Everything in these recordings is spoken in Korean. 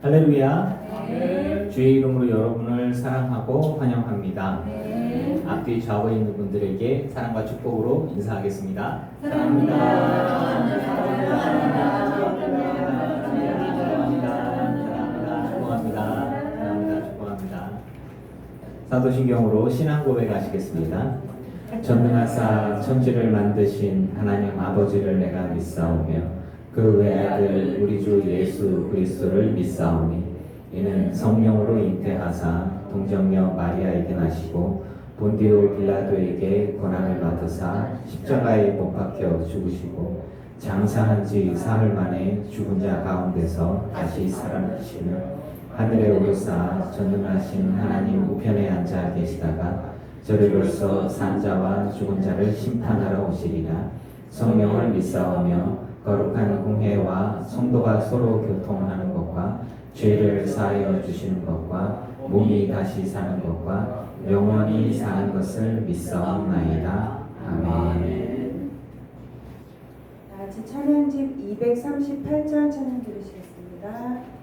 할렐루야. 네. 주의 이름으로 여러분을 사랑하고 환영합니다. 네. 앞뒤 좌우에 있는 분들에게 사랑과 축복으로 인사하겠습니다. 사랑합니다. 축복합니다. 사도신경으로 신앙 고백하시겠습니다. 전능하사 천지를 만드신 하나님 아버지를 내가 믿사오며 그 외아들 우리 주 예수 그리스도를 믿사오니 이는 성령으로 잉태하사 동정녀 마리아에게 나시고 본디오 빌라도에게 고난을 받으사 십자가에 못 박혀 죽으시고 장사한 지 사흘 만에 죽은 자 가운데서 다시 살아나시며 하늘에 오르사 전능하신 하나님 우편에 앉아 계시다가 저리로서 산 자와 죽은 자를 심판하러 오시리라. 성령을 믿사오며 거룩한 공회와 성도가 서로 교통하는 것과 죄를 사하여 주시는 것과 몸이 다시 사는 것과 영원히 사는 것을 믿사옵나이다. 아멘. 다 같이 찬양집 238장 찬양 들으시겠습니다.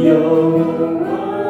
여호와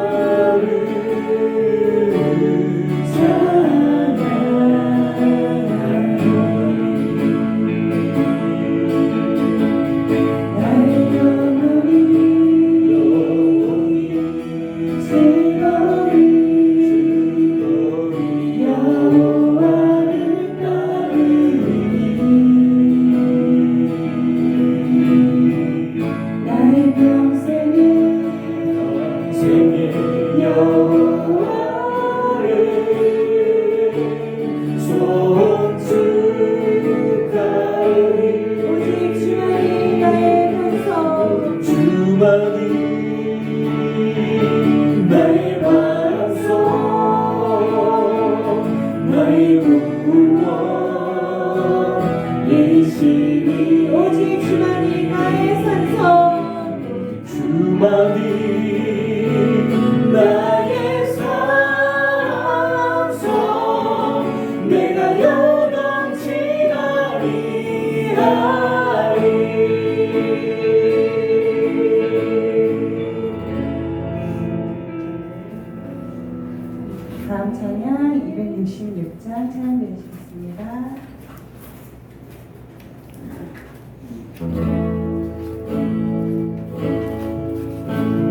66장 찬양 드리시겠습니다.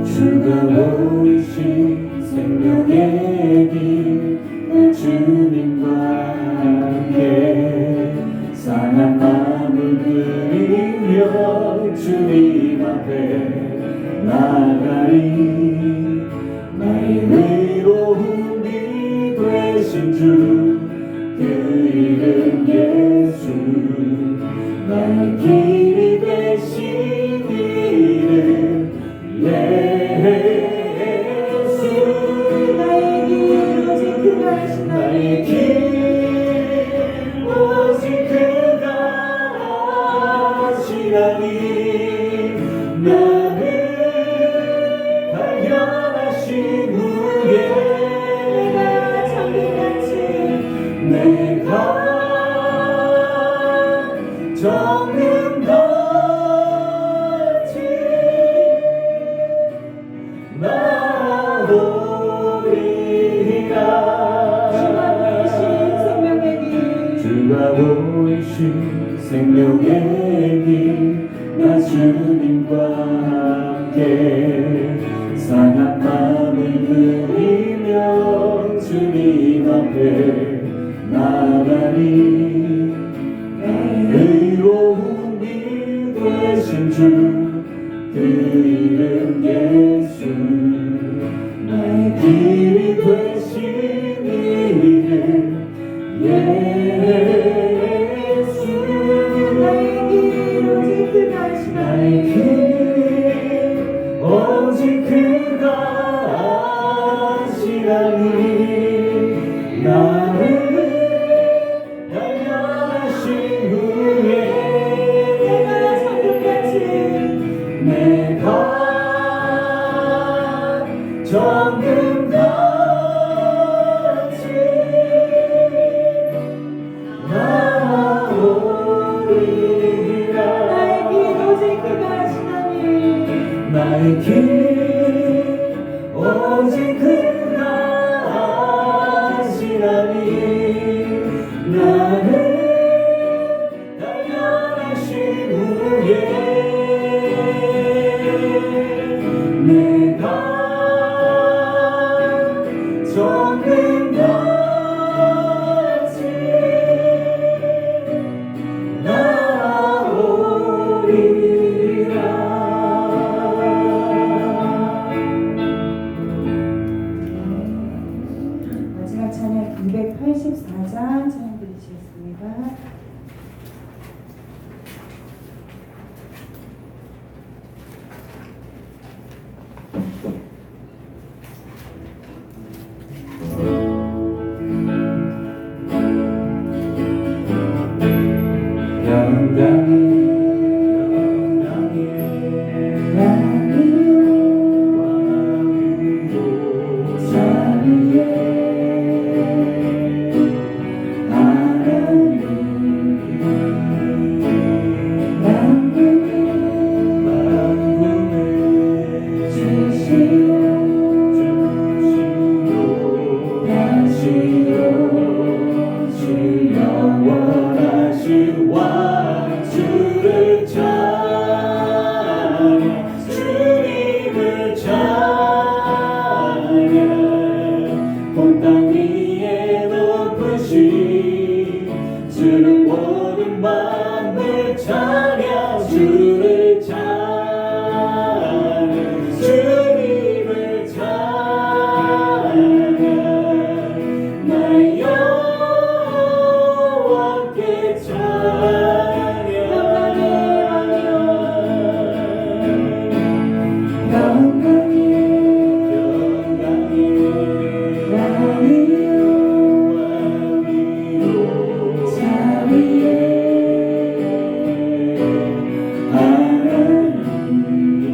주가 보이신 생명의 길, 내 주님과 함께 상한 마음을 드리며 주님 앞에 나가리. 나의 의로움이 되신 주, 그 이름 예수. 나의 길이 되신 이름 예수. 나의 길 오직 그가 하시나니 나의 길 오직 그가 하시나니. 나를 발견하신 후에 내가 정금같이 내가 정금같이 나오리라. 주가 보이신 생명의 길, 주가 보이신 생명의 길, 나 주님과 함께 상한 마음을 드리며 주님 앞에 나가리. 의로움이 되신 주, 그 이름 예수. 나의 길이 되신 이름 예수. 나의 길 오직 그가 하시나니 나의 길 오직 그가 하시나니. 나를 발견하신 후에 내가 정금같이 내가 정금같이 나오리라. 나의 길 오직 그가 하시나니 나의 길 오직 그가 하시나니. 나를 발견하신 후에 내가 정금같이 나오리라. 마지막 찬양 284장 찬양 드리시겠습니다. 영원하신 왕주를 찬양, 주님을 찬양. 온 땅 위에 높으신 주는 모든 만물 찬양, 주를 찬양, 주님을 찬양. 나의 여호와께 찬양.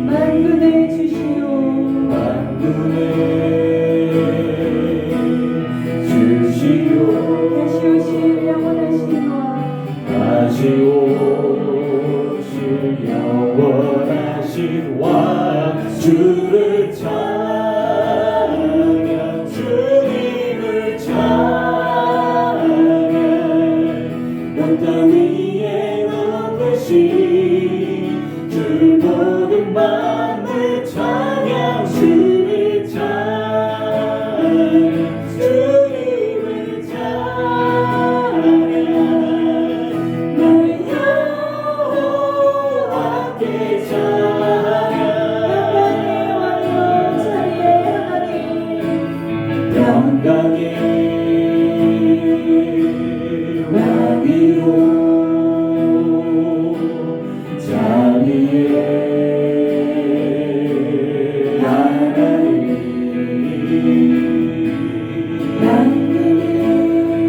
만군의 주시오 다시 오실 영원하신 왕 다시 오실 영원하신 왕 주를 찬양, 주님을 찬양. 평강의 왕이요 자비의 하나님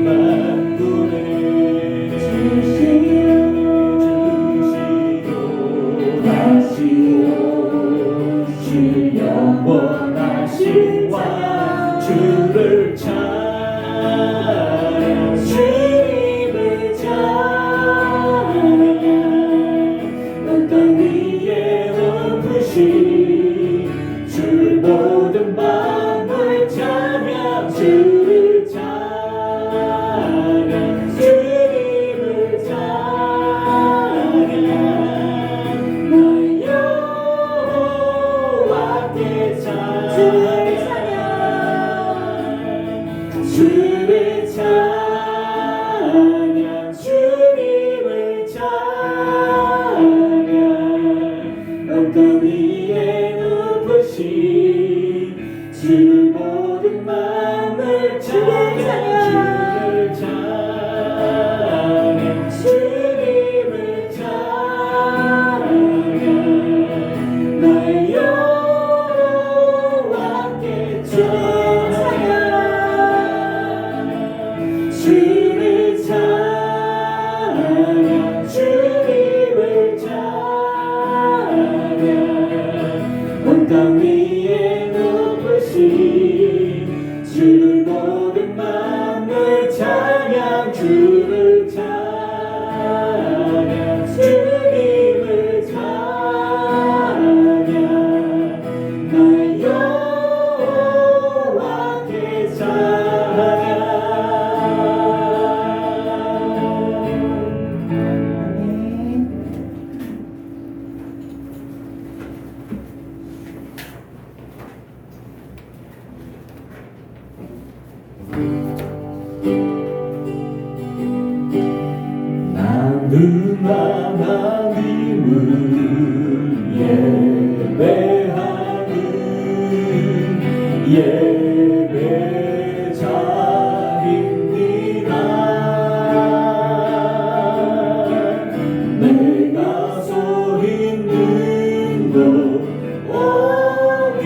만군의 주시오 다시오 주여 원하신 왕 주를 찬양 주님을 찬양 온 땅 위에 높으신 주 모든 만물 찬양 주를 찬양 주님을 찬양 나 여호와께 찬양 주를 찬양 주님을 찬양 온 땅 위에 높으신 주 모든 만물 찬양 주님을 찬양 나 여호와께 찬양 주를 찬양 주님을 찬양 온 땅 위에 높으신 주 모든 만물 찬양 주를 찬양 주님을 찬양 나 여호와께 찬양 나는 하나님을 예배하는 예배자입니다. 내가 서 있는 곳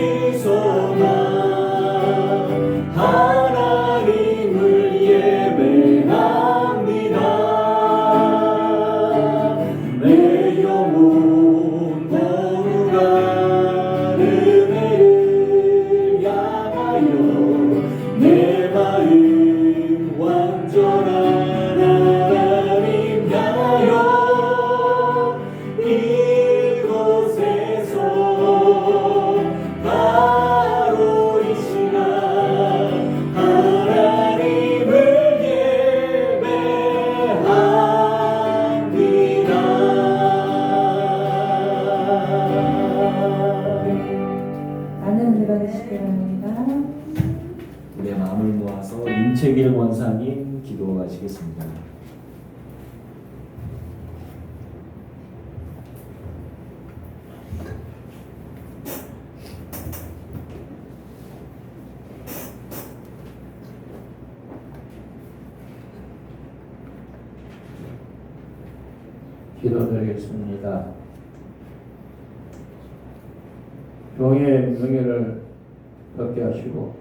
어디서나 하나님을 예배합니다. 내 영혼 거룩한 은혜를 향하여 내 마음 완전한 하나님 향하여 이곳에서 바로 이 시간 하나님을 많은 은혜 받으시기 바랍니다. 우리의 마음을 모아서 임채길 권사님 기도하시겠습니다. 기도드리겠습니다. 종의 명예를 얻게 하시고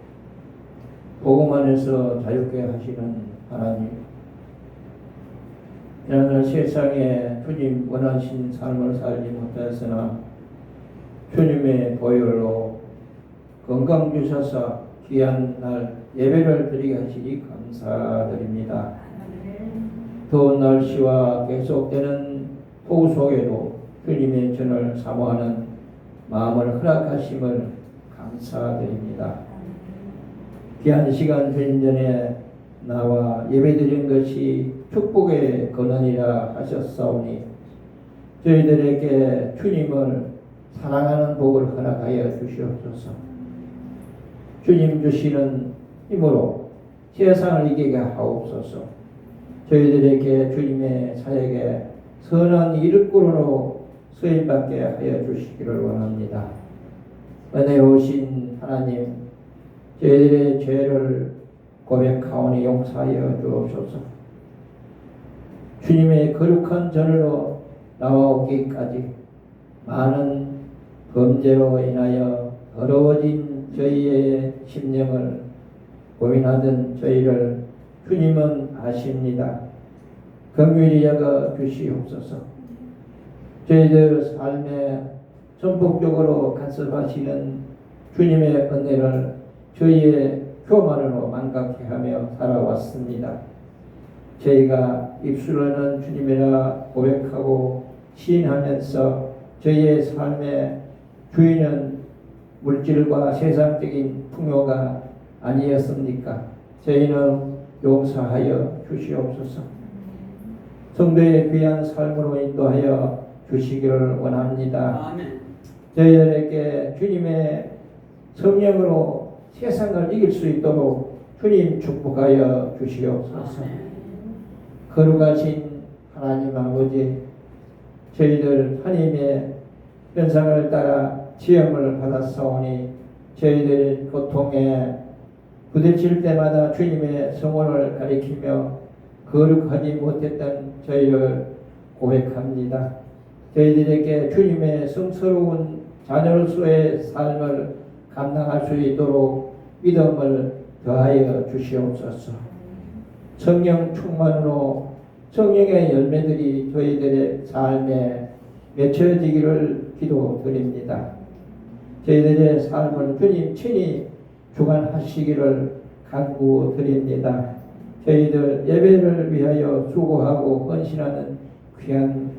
복음 안에서 자유케 하시는 하나님, 오늘 세상에 주님 원하신 삶을 살지 못했으나 주님의 보혈로 건강 주셔서 귀한 날 예배를 드리게 하시니 감사드립니다. 더운 날씨와 계속되는 폭우 속에도 주님의 전을 사모하는 마음을 허락하심을 감사드립니다. 귀한 시간 주님 전에 나와 예배드린 것이 축복의 권한이라 하셨사오니 저희들에게 주님을 사랑하는 복을 허락하여 주시옵소서. 주님 주시는 힘으로 세상을 이기게 하옵소서. 저희들에게 주님의 사역에 선한 일꾼으로 쓰임받게 하여 주시기를 원합니다. 은혜로우신 하나님, 저희들의 죄를 고백하오니 용서하여 주옵소서. 주님의 거룩한 전으로 나와오기까지 많은 범죄로 인하여 더러워진 저희의 심령을 고민하던 저희를 주님은 아십니다. 긍휼히 여겨 주시옵소서. 저희들 삶에 전폭적으로 간섭하시는 주님의 은혜를 저희의 교만으로 망각해 하며 살아왔습니다. 저희가 입술로는 주님이라 고백하고 시인하면서 저희의 삶의 주인은 물질과 세상적인 풍요가 아니었습니까? 저희는 용서하여 주시옵소서. 성도의 귀한 삶으로 인도하여 주시기를 원합니다. 저희들에게 주님의 성령으로 세상을 이길 수 있도록 주님 축복하여 주시옵소서. 거룩하신 하나님 아버지, 저희들 하나님의 현상을 따라 지음을 받았사오니 저희들 고통에 부딪힐 때마다 주님의 성원을 가리키며 거룩하지 못했던 저희를 고백합니다. 저희들에게 주님의 성스러운 자녀로서의 삶을 감당할 수 있도록 믿음을 더하여 주시옵소서. 성령 충만으로 성령의 열매들이 저희들의 삶에 맺혀지기를 기도드립니다. 저희들의 삶을 주님 친히 주관하시기를 간구드립니다. 저희들 예배를 위하여 수고하고 헌신하는 귀한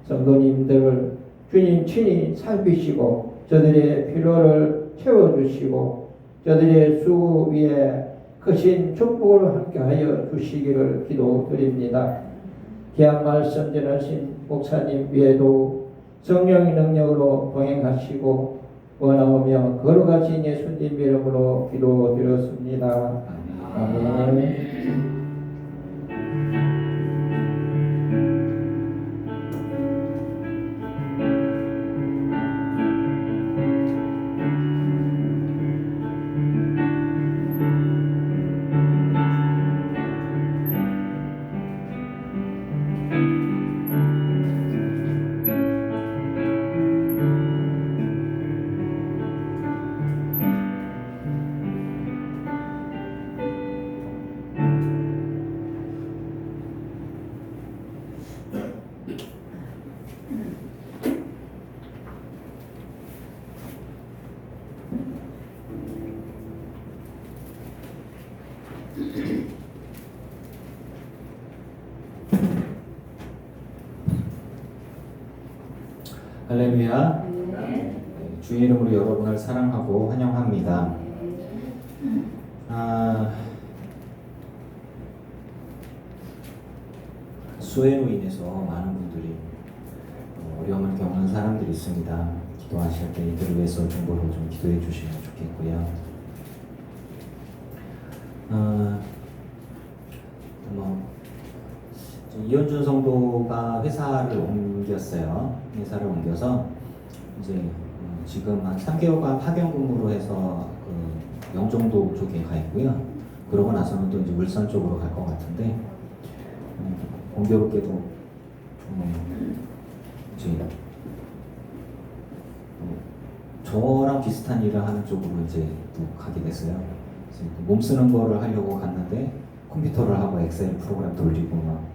성도님들을 주님 친히 살피시고 저들의 필요를 채워주시고 저들의 수고 위에 크신 축복을 함께하여 주시기를 기도드립니다. 귀한 말씀 전하신 목사님 위에도 성령의 능력으로 동행하시고 원하오며 거룩하신 예수님 이름으로 기도드렸습니다. 아멘. 할렐루야. 주의 이름으로 여러분을 사랑하고 환영합니다. 수해로 인해서 많은 분들이 어려움을 겪는 사람들이 있습니다. 기도하실 때 이들을 위해서 중보로 좀 기도해 주시면 좋겠고요. 이현준 성도가 회사를 옮겼어요. 회사를 옮겨서 이제 지금 한 3개월간 파견 근무로 해서 그 영종도 쪽에 가 있고요. 그러고 나서는 또 이제 울산 쪽으로 갈 것 같은데 공교롭게도 이제 저랑 비슷한 일을 하는 쪽으로 이제 또 가게 됐어요. 몸 쓰는 거를 하려고 갔는데 컴퓨터를 하고 엑셀 프로그램 돌리고 막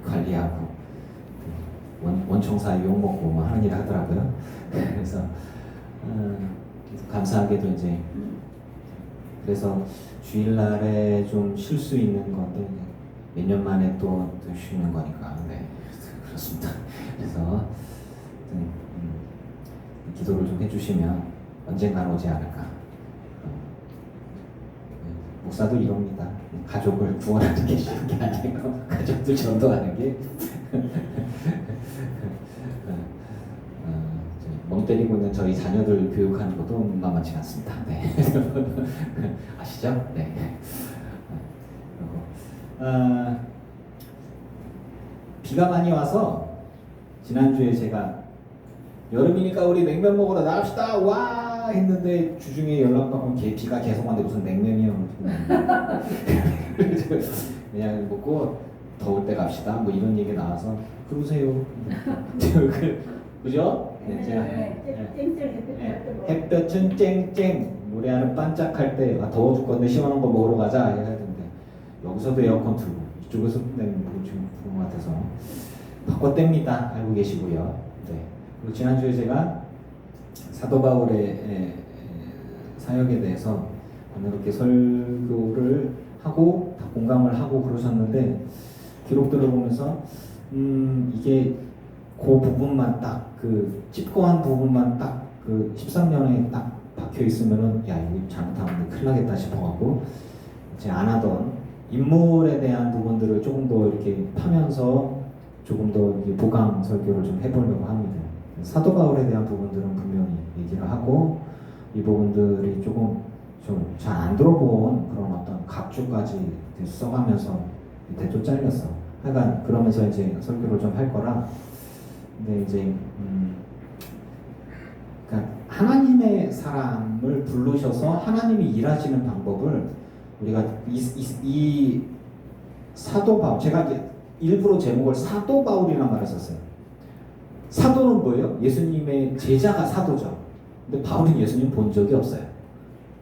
관리하고 원청사 욕 먹고 막 하는 일을 하더라고요. 그래서 감사하게도 이제 그래서 주일날에 좀 쉴 수 있는 건데 몇 년 만에 또 쉬는 거니까 네 그렇습니다. 그래서 기도를 좀 해주시면 언젠간 오지 않을까. 목사도 이럽니다. 가족을 구원하는 게 쉬운 게 아니고 가족들 전도하는 게 멍 때리고 있는 저희 자녀들 교육하는 것도 만만치 않습니다. 네. 아시죠? 네. 비가 많이 와서 지난주에 제가 여름이니까 우리 냉면 먹으러 나갑시다. 와 했는데 주중에 연락 받고 비가 계속 왔는데 무슨 냉면이요. 그냥 먹고 더울 때 갑시다. 뭐 이런 얘기 나와서 그러세요. 그죠? 네, 제가 햇볕은 쨍쨍 모래알은 반짝할 때 더워 죽겠는데 시원한 거 먹으러 가자 해야 되는데 여기서도 에어컨 틀고 이쪽에서 지금 그런 것 같아서 바꿔뗍니다. 알고 계시고요. 네. 그리고 지난주에 제가 사도 바울의 사역에 대해서 이렇게 설교를 하고 다 공감을 하고 그러셨는데 기록들을 보면서 이게 그 부분만 딱 그 찝고한 부분만 딱 그 13년에 딱 박혀 있으면은 야 이거 잘못하면 큰일 나겠다 싶어갖고 이제 안 하던 인물에 대한 부분들을 조금 더 이렇게 파면서 조금 더 보강 설교를 좀 해보려고 합니다. 사도 바울에 대한 부분들은 분명히 얘기를 하고 이 부분들이 조금 좀 잘 안 들어본 그런 어떤 각주까지 써가면서 밑에 좀 잘렸어. 하여간 그러면서 이제 설교를 좀 할 거라. 근데 이제 그러니까 하나님의 사람을 부르셔서 하나님이 일하시는 방법을 우리가 이 사도 바울, 제가 일부러 제목을 사도 바울이라는 말을 썼어요. 사도는 뭐예요? 예수님의 제자가 사도죠. 근데 바울은 예수님 본 적이 없어요.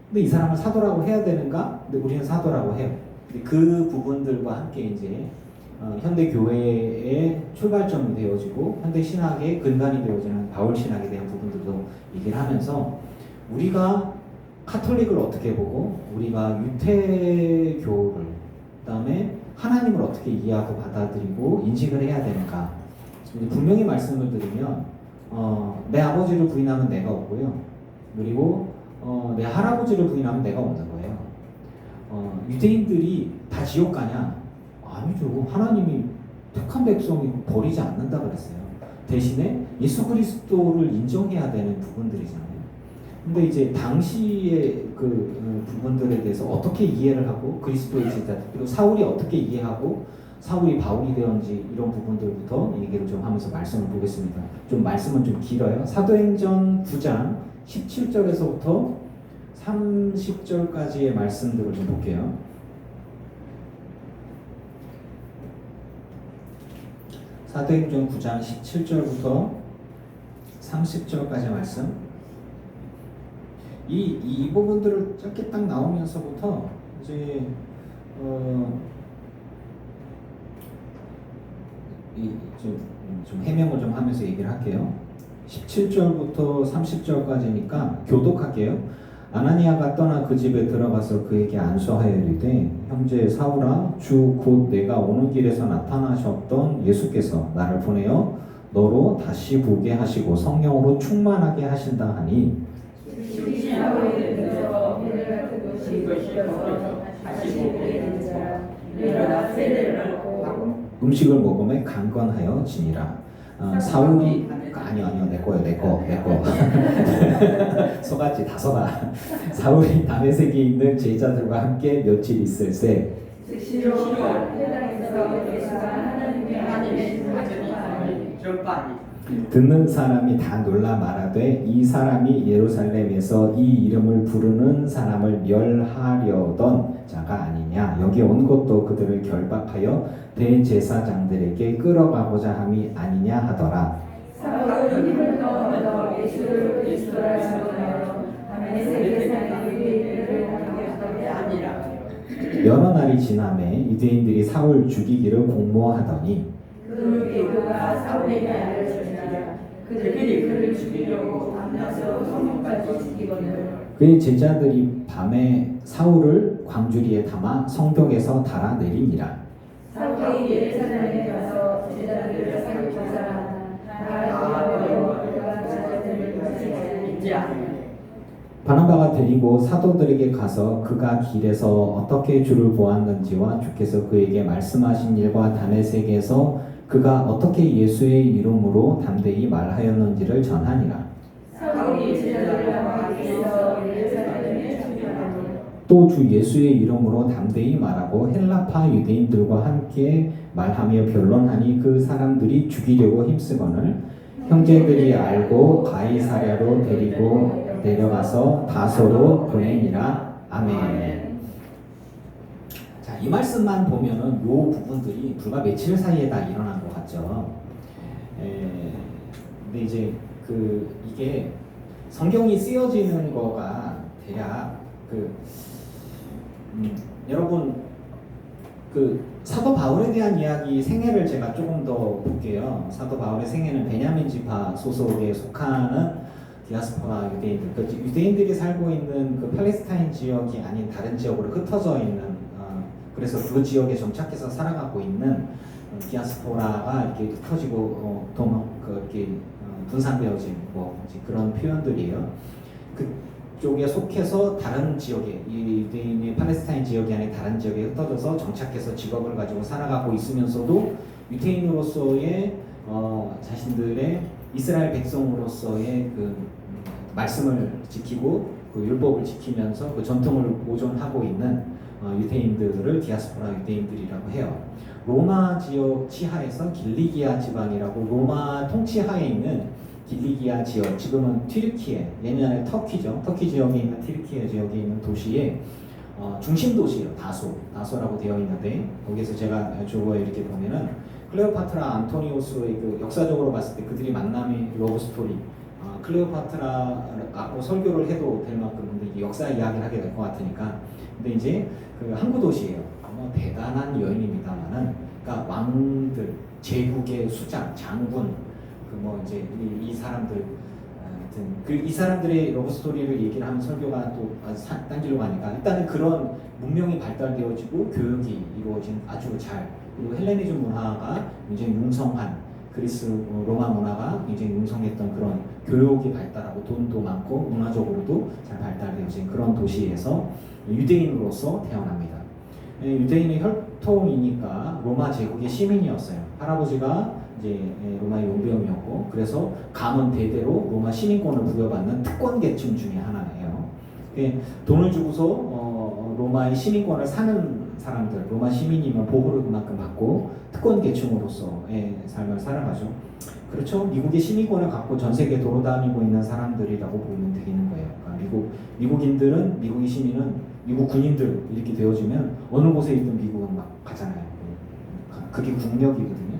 근데 이 사람을 사도라고 해야 되는가? 근데 우리는 사도라고 해요. 근데 그 부분들과 함께 이제 현대 교회의 출발점이 되어지고 현대 신학의 근간이 되어지는 바울 신학에 대한 부분들도 얘기를 하면서 우리가 카톨릭을 어떻게 보고 우리가 유태교를 그다음에 하나님을 어떻게 이해하고 받아들이고 인식을 해야 되는가. 분명히 말씀을 드리면 내 아버지를 부인하면 내가 없고요. 그리고 내 할아버지를 부인하면 내가 없는 거예요. 유대인들이 다 지옥 가냐? 아니죠. 하나님이 택한 백성이 버리지 않는다 그랬어요. 대신에 예수 그리스도를 인정해야 되는 부분들이잖아요. 근데 이제 당시의 그 부분들에 대해서 어떻게 이해를 하고 그리스도의 제자 그리고 사울이 어떻게 이해하고 사울이 바울이 되었는지 이런 부분들부터 얘기를 좀 하면서 말씀을 보겠습니다. 좀 말씀은 좀 길어요. 사도행전 9장 17절에서부터 30절까지의 말씀들을 좀 볼게요. 사도행전 9장 17절부터 30절까지 말씀. 이 부분들을 짧게 딱 나오면서부터 이제 좀 해명을 좀 하면서 얘기를 할게요. 17절부터 30절까지니까 교독할게요. 아나니아가 떠나 그 집에 들어가서 그에게 안수하여 이르되 형제 사울아 주 곧 내가 오는 길에서 나타나셨던 예수께서 나를 보내어 너로 다시 보게 하시고 성령으로 충만하게 하신다 하니 음식을 먹음에 강건하여 지니라. 사울이 아니요 내 거 속았지 다 속아. 사울이 다메섹에 있는 제자들과 함께 며칠 있을새 듣는 사람이 다 놀라 말하되 이 사람이 예루살렘에서 이 이름을 부르는 사람을 멸하려던 자가 아니냐. 여기 온 것도 그들을 결박하여 대제사장들에게 끌어가고자 함이 아니냐 하더라. 사울은 힘을 얻어 예수를 그리스도라 증언하여 다메섹에 사는 유대인들을 공격하게 아니라. 여러 날이 지나매 유대인들이 사울 죽이기를 공모하더니 그 계교가 사울에게 알려지니라. 그들이 그를 죽이려고 밤낮으로 성령까지 죽이거늘 그의 제자들이 밤에 사울을 광주리에 담아 성벽에서 달아내리니라. 사울이 예루살렘에 가서 제자들을 사격하자. 바나바가 데리고 사도들에게 가서 그가 길에서 어떻게 주를 보았는지와 주께서 그에게 말씀하신 일과 다메섹에서 그가 어떻게 예수의 이름으로 담대히 말하였는지를 전하니라. 사울이 제자들과 함께서 예루살렘에 출입하니 또 주 예수의 이름으로 담대히 말하고 헬라파 유대인들과 함께 말하며 변론하니 그 사람들이 죽이려고 힘쓰거늘 형제들이 알고 가이사랴로 데리고 내려가서 다소로 보내니라. 아멘. 자, 이 말씀만 보면은 요 부분들이 불과 며칠 사이에 다 일어난 것 같죠. 근데 이제 이게 성경이 쓰여지는 거가 대략 여러분 사도 바울에 대한 이야기 생애를 제가 조금 더 볼게요. 사도 바울의 생애는 베냐민 지파 소속에 속하는 디아스포라 유대인들, 유대인들이 살고 있는 그 팔레스타인 지역이 아닌 다른 지역으로 흩어져 있는, 그래서 그 지역에 정착해서 살아가고 있는 디아스포라가 이렇게 흩어지고 이렇게 분산되어진 이제 그런 표현들이에요. 그쪽에 속해서 다른 지역에, 이 유대인의 팔레스타인 지역이 아닌 다른 지역에 흩어져서 정착해서 직업을 가지고 살아가고 있으면서도 유대인으로서의 자신들의 이스라엘 백성으로서의 말씀을 지키고 율법을 지키면서 그 전통을 보존하고 있는 유대인들을 디아스포라 유대인들이라고 해요. 로마 지역 치하에서 길리기아 지방이라고, 로마 통치하에 있는 길리기아 지역, 지금은 튀르키예, 예전에 터키죠. 터키 지역에 있는 튀르키예 지역에 있는 도시의 중심 도시예요. 다소라고 되어 있는데, 거기서 제가 저거에 이렇게 보면은 클레오파트라 안토니우스의 역사적으로 봤을 때 그들이 만남의 러브 스토리, 클레오파트라하고 설교를 해도 될 만큼, 근데 이게 역사 이야기를 하게 될 것 같으니까. 근데 이제 한 구도시예요. 대단한 여인입니다만은, 그러니까 왕들, 제국의 수장, 장군, 이제 이 사람들, 하여튼 이 사람들의 러브 스토리를 얘기를 하면 설교가 또 딴 길로 가니까, 일단은 그런 문명이 발달되어지고 교육이 이루어진 아주 잘, 그리고 헬레니즘 문화가 굉장히 융성한, 그리스 로마 문화가 굉장히 융성했던 그런 교육이 발달하고 돈도 많고 문화적으로도 잘 발달되어진 그런 도시에서 유대인으로서 태어납니다. 유대인의 혈통이니까 로마 제국의 시민이었어요. 할아버지가 이제 로마의 용병이었고, 그래서 가문 대대로 로마 시민권을 부여받는 특권 계층 중에 하나예요. 돈을 주고서 로마의 시민권을 사는 사람들, 로마 시민이면 보호를 그만큼 받고 특권 계층으로서의 삶을 살아가죠. 그렇죠. 미국의 시민권을 갖고 전 세계 돌아다니고 있는 사람들이라고 보면 되겠는 거예요. 그러니까 미국인들은, 미국의 시민은, 미국 군인들 이렇게 되어지면 어느 곳에 있든 미국은 막 가잖아요. 그게 국력이거든요.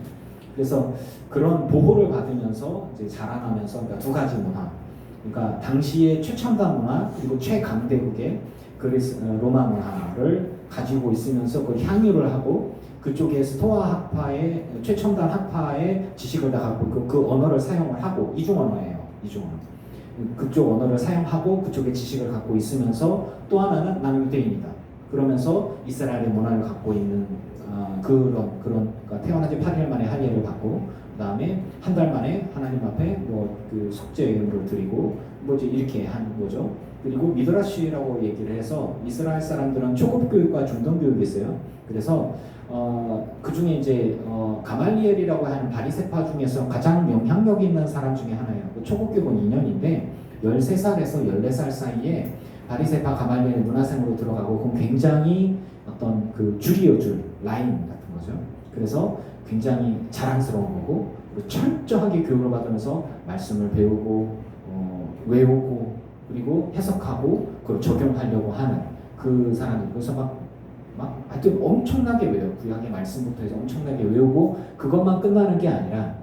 그래서 그런 보호를 받으면서 이제 자라나면서, 그러니까 두 가지 문화, 그러니까 당시의 최첨단 문화 그리고 최강대국의 로마 문화를 가지고 있으면서 그 향유를 하고, 그쪽에 스토아 학파의 최첨단 학파의 지식을 다 갖고 그 언어를 사용을 하고, 이중 언어예요. 이중 언어. 그쪽 언어를 사용하고 그쪽의 지식을 갖고 있으면서, 또 하나는 나는 유대인이다 그러면서 이스라엘의 문화를 갖고 있는 그러니까 태어난 지 8일 만에 할례를 받고, 그 다음에 한 달 만에 하나님 앞에 속죄 예물을 드리고 이렇게 하는 거죠. 그리고 미드라시라고 얘기를 해서, 이스라엘 사람들은 초급 교육과 중等 교육이 있어요. 그래서 그 중에 이제 가말리엘이라고 하는 바리새파 중에서 가장 영향력 있는 사람 중에 하나예요. 초급 교육은 2년인데 13살에서 14살 사이에 바리새파 가말리엘 문화생으로 들어가고, 그럼 굉장히 어떤 줄이에요, 라인 같은 거죠. 그래서 굉장히 자랑스러운 거고, 그리고 철저하게 교육을 받으면서 말씀을 배우고 외우고 그리고 해석하고 그걸 적용하려고 하는 그 사람들. 그래서 하여튼 엄청나게 외워요. 구약의 말씀부터 해서 엄청나게 외우고, 그것만 끝나는 게 아니라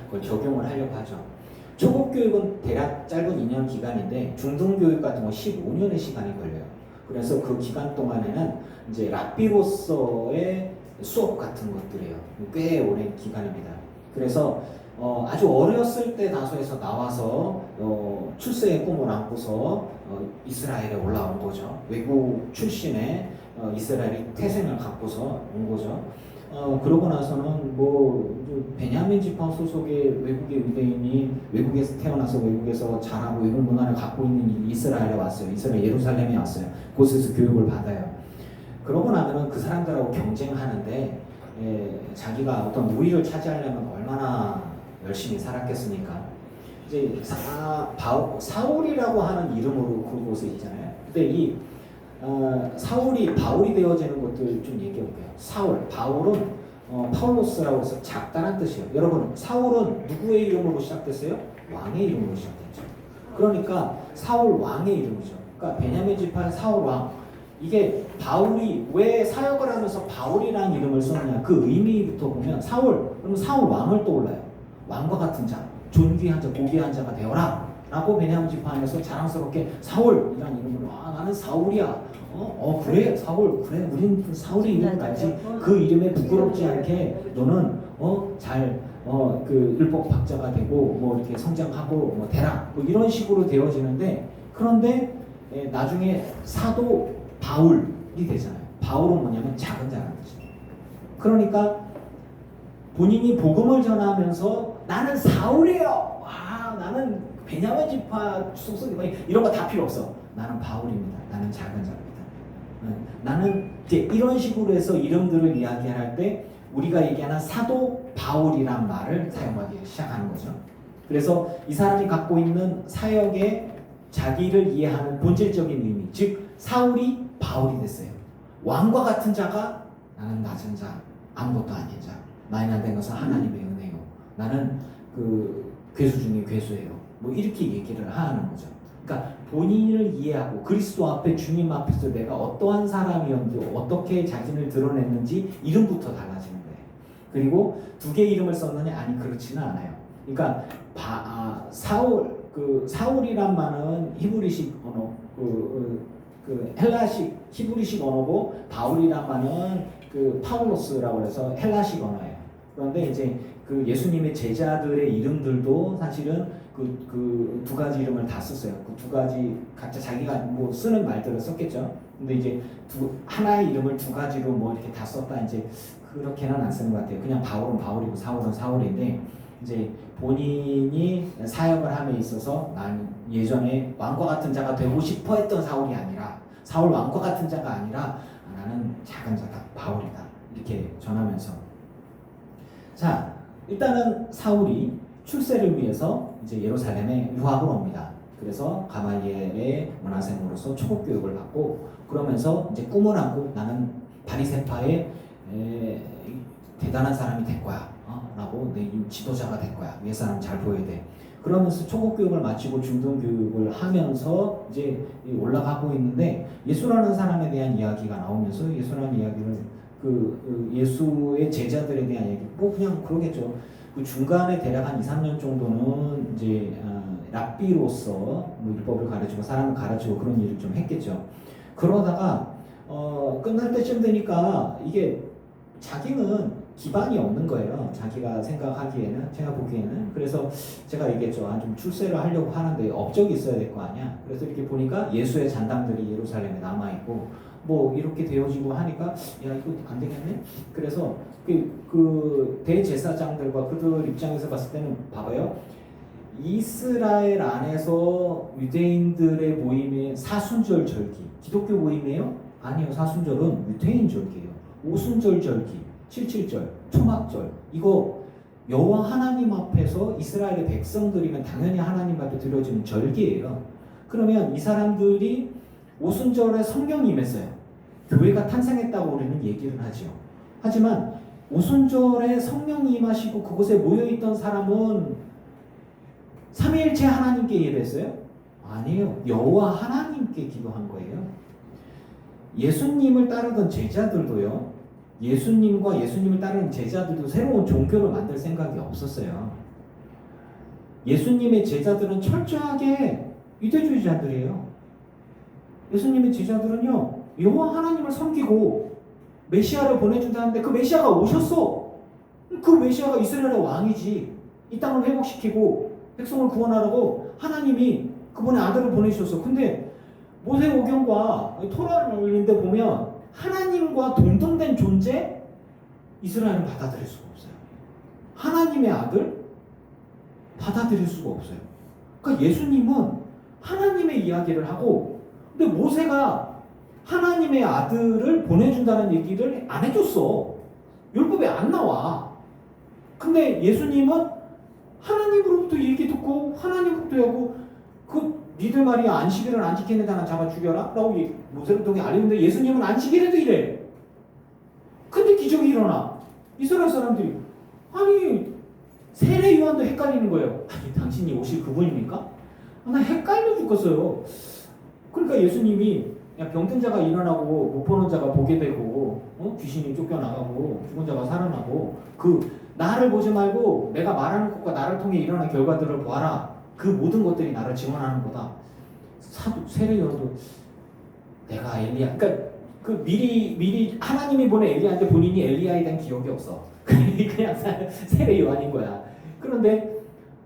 그걸 적용을 하려고 하죠. 초급 교육은 대략 짧은 2년 기간인데, 중등 교육 같은 건 15년의 시간이 걸려요. 그래서 그 기간 동안에는 이제 랍비로서의 수업 같은 것들이에요. 꽤 오랜 기간입니다. 그래서 아주 어렸을 때 다소에서 나와서 출세의 꿈을 안고서 이스라엘에 올라온 거죠. 외국 출신의 이스라엘이 태생을 갖고서 온 거죠. 그러고 나서는 베냐민 지파 소속의 외국의 유대인이 외국에서 태어나서 외국에서 자라고 외국 문화를 갖고 있는 이스라엘에 왔어요. 이스라엘 예루살렘에 왔어요. 곳에서 교육을 받아요. 그러고 나면은 그 사람들하고 경쟁하는데, 자기가 어떤 우위를 차지하려면 얼마나 열심히 살았겠습니까? 이제 사울이라고 하는 이름으로 그곳에 있잖아요. 근데 이 사울이 바울이 되어지는 것들 좀 얘기해 볼게요. 사울, 바울은 파울로스라고 해서 작다는 뜻이에요. 여러분, 사울은 누구의 이름으로 시작됐어요? 왕의 이름으로 시작됐죠. 그러니까 사울 왕의 이름이죠. 그러니까 베냐민 지파의 사울 왕. 이게 바울이 왜 사역을 하면서 바울이라는 이름을 썼냐 그 의미부터 보면 사울 그러면 사울 왕을 떠올라요. 왕과 같은 자, 존귀한 자, 고귀한 자가 되어라 라고 베냐민 지파 안에서 자랑스럽게 사울이라는 이름으로 나는 사울이야. 그래 사울 그래 우린 사울의 이름을 알지. 그 이름에 부끄럽지 않게 너는 그 율법 박자가 되고 뭐 이렇게 성장하고 뭐 되라 뭐 이런 식으로 되어지는데 그런데 나중에 사도 바울이 되잖아요. 바울은 뭐냐면 작은 자라는 거죠. 그러니까 본인이 복음을 전하면서 나는 사울이에요. 나는 베냐민 지파 소속이 이런 거 다 필요 없어. 나는 바울입니다. 나는 작은 자입니다. 나는 이제 이런 식으로 해서 이름들을 이야기할 때 우리가 얘기하는 사도 바울이란 말을 사용하기 시작하는 거죠. 그래서 이 사람이 갖고 있는 사역의 자기를 이해하는 본질적인 의미, 즉 사울이 바울이 됐어요. 왕과 같은 자가 나는 낮은 자, 아무것도 아닌 자. 나이 안 된 것은 하나님의 은혜요. 나는 그 괴수 중에 괴수예요. 뭐 이렇게 얘기를 하는 거죠. 그러니까 본인을 이해하고 그리스도 앞에 주님 앞에서 내가 어떠한 사람이었는지 어떻게 자신을 드러냈는지 이름부터 달라지는 거예요. 그리고 두 개의 이름을 썼느냐? 아니 그렇지는 않아요. 그러니까 사울이란 말은 히브리식 언어, 헬라식 히브리식 언어고 바울이란 말은 파울로스라고 해서 헬라식 언어예요. 그런데 이제 그 예수님의 제자들의 이름들도 사실은 그 두 가지 이름을 다 썼어요. 그 두 가지 각자 자기가 뭐 쓰는 말들을 썼겠죠. 근데 이제 하나의 이름을 두 가지로 뭐 이렇게 다 썼다 이제 그렇게는 안 쓰는 것 같아요. 그냥 바울은 바울이고 사울은 사울인데 이제 본인이 사역을 함에 있어서 난 예전에 왕과 같은 자가 되고 싶어 했던 사울이 아니라 사울 왕과 같은 자가 아니라 나는 작은 자다 바울이다 이렇게 전하면서 자 일단은 사울이 출세를 위해서 이제 예루살렘에 유학을 옵니다. 그래서 가말리엘의 문화생으로서 초급 교육을 받고 그러면서 이제 꿈을 안고 나는 바리새파의 대단한 사람이 될 거야. 라고 내 지도자가 될 거야. 위에 사람 잘 보여야 돼. 그러면서 초급 교육을 마치고 중등 교육을 하면서 이제 올라가고 있는데 예수라는 사람에 대한 이야기가 나오면서 예수라는 이야기를 예수의 제자들에 대한 이야기 뭐 그냥 그러겠죠. 그 중간에 대략 한 2, 3년 정도는 이제 랍비로서 뭐 율법을 가르치고 사람을 가르치고 그런 일을 좀 했겠죠. 그러다가 끝날 때쯤 되니까 이게 자기는 기반이 없는 거예요. 자기가 생각하기에는, 제가 보기에는. 그래서 제가 얘기했죠. 좀 출세를 하려고 하는데 업적이 있어야 될 거 아니야. 그래서 이렇게 보니까 예수의 잔당들이 예루살렘에 남아있고 뭐 이렇게 되어지고 하니까 야 이거 안 되겠네. 그래서 그 대제사장들과 그들 입장에서 봤을 때는 봐봐요. 이스라엘 안에서 유대인들의 모임의 사순절 절기, 기독교 모임이에요? 아니요. 사순절은 유대인 절기예요. 오순절 절기, 77절, 초막절 이거 여호와 하나님 앞에서 이스라엘의 백성들이면 당연히 하나님 앞에 드려지는 절기예요. 그러면 이 사람들이 오순절에 성령이 임했어요. 교회가 탄생했다고 우리는 얘기를 하죠. 하지만 오순절에 성령이 임하시고 그곳에 모여있던 사람은 삼위일체 하나님께 예배했어요? 아니에요. 여호와 하나님께 기도한 거예요. 예수님을 따르던 제자들도요. 예수님과 예수님을 따르는 제자들도 새로운 종교를 만들 생각이 없었어요. 예수님의 제자들은 철저하게 유대주의자들이에요. 예수님의 제자들은요. 여호와 하나님을 섬기고 메시아를 보내준다는데 그 메시아가 오셨어. 그 메시아가 이스라엘의 왕이지. 이 땅을 회복시키고 백성을 구원하라고 하나님이 그분의 아들을 보내주셨어. 근데 모세오경과 토라를 읽는데 보면 하나님과 동등된 존재 이스라엘은 받아들일 수가 없어요. 하나님의 아들 받아들일 수가 없어요. 그러니까 예수님은 하나님의 이야기를 하고 근데 모세가 하나님의 아들을 보내준다는 얘기를 안 해줬어. 율법에 안 나와. 근데 예수님은 하나님으로부터 얘기 듣고 하나님으로부터 하고 니들 말이야 안식일을 안 지키는 자는 잡아 죽여라 라고 모세를 통해 알리는데 예수님은 안식일에도 이래. 근데 기적이 일어나. 이스라엘 사람들이 아니 세례 요한도 헷갈리는 거예요. 아니 당신이 오실 그분입니까? 나 헷갈려 죽겠어요. 그러니까 예수님이 야, 병든 자가 일어나고 못 보는 자가 보게 되고 귀신이 쫓겨나가고 죽은 자가 살아나고 나를 보지 말고 내가 말하는 것과 나를 통해 일어난 결과들을 보아라. 그 모든 것들이 나를 증언하는 거다. 세례요한도 내가 엘리야, 그러니까 미리 하나님이 보낸 엘리야한테 본인이 엘리야에 대한 기억이 없어. 그냥 세례 요한인 거야. 그런데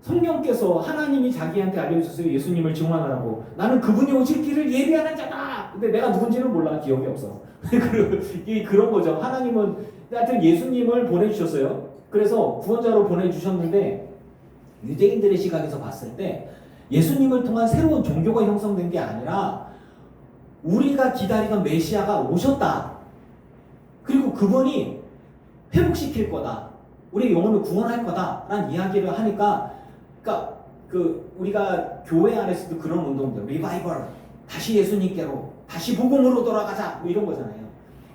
성령께서 하나님이 자기한테 알려주셨어요. 예수님을 증언하라고. 나는 그분이 오실 길을 예비하는 자다. 근데 내가 누군지는 몰라. 기억이 없어. 그런 거죠. 하나님은 하여튼 예수님을 보내주셨어요. 그래서 구원자로 보내주셨는데 유대인들의 시각에서 봤을 때 예수님을 통한 새로운 종교가 형성된 게 아니라 우리가 기다리던 메시아가 오셨다. 그리고 그분이 회복시킬 거다. 우리의 영혼을 구원할 거다라는 이야기를 하니까, 그러니까 우리가 교회 안에서도 그런 운동들, 리바이벌, 다시 예수님께로, 다시 복음으로 돌아가자, 뭐 이런 거잖아요.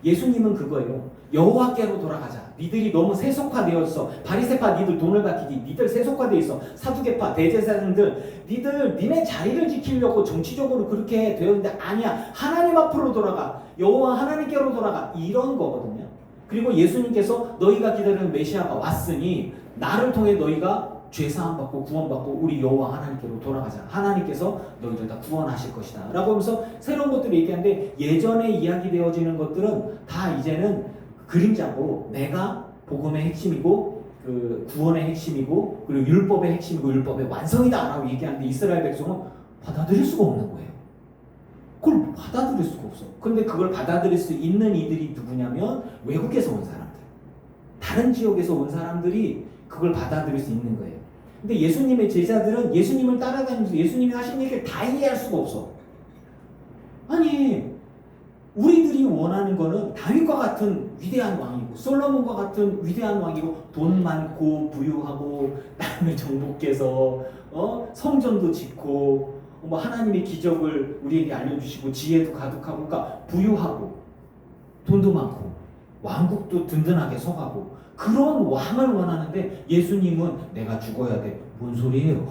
예수님은 그거예요. 여호와께로 돌아가자. 니들이 너무 세속화되었어. 바리새파 니들 돈을 바뀌기. 니들 세속화되어 있어. 사두개파, 대제사장들, 니네 자리를 지키려고 정치적으로 그렇게 되었는데 아니야. 하나님 앞으로 돌아가. 여호와 하나님께로 돌아가. 이런 거거든요. 그리고 예수님께서 너희가 기다리는 메시아가 왔으니 나를 통해 너희가 죄사함 받고 구원받고 우리 여호와 하나님께로 돌아가자. 하나님께서 너희들 다 구원하실 것이다 라고 하면서 새로운 것들을 얘기하는데, 예전에 이야기되어지는 것들은 다 이제는 그림자고, 내가 복음의 핵심이고 구원의 핵심이고 그리고 율법의 핵심이고 율법의 완성이다 라고 얘기하는데, 이스라엘 백성은 받아들일 수가 없는 거예요. 그걸 받아들일 수가 없어. 그런데 그걸 받아들일 수 있는 이들이 누구냐면 외국에서 온 사람들, 다른 지역에서 온 사람들이 그걸 받아들일 수 있는 거예요. 근데 예수님의 제자들은 예수님을 따라다니면서 예수님이 하신 얘기를 다 이해할 수가 없어. 아니, 우리들이 원하는 거는 다윗과 같은 위대한 왕이고 솔로몬과 같은 위대한 왕이고 돈 많고 부유하고 남을 정복해서 성전도 짓고 뭐 하나님의 기적을 우리에게 알려주시고 지혜도 가득하고, 그러니까 부유하고 돈도 많고 왕국도 든든하게 서가고 그런 왕을 원하는데, 예수님은 내가 죽어야 돼. 뭔 소리예요?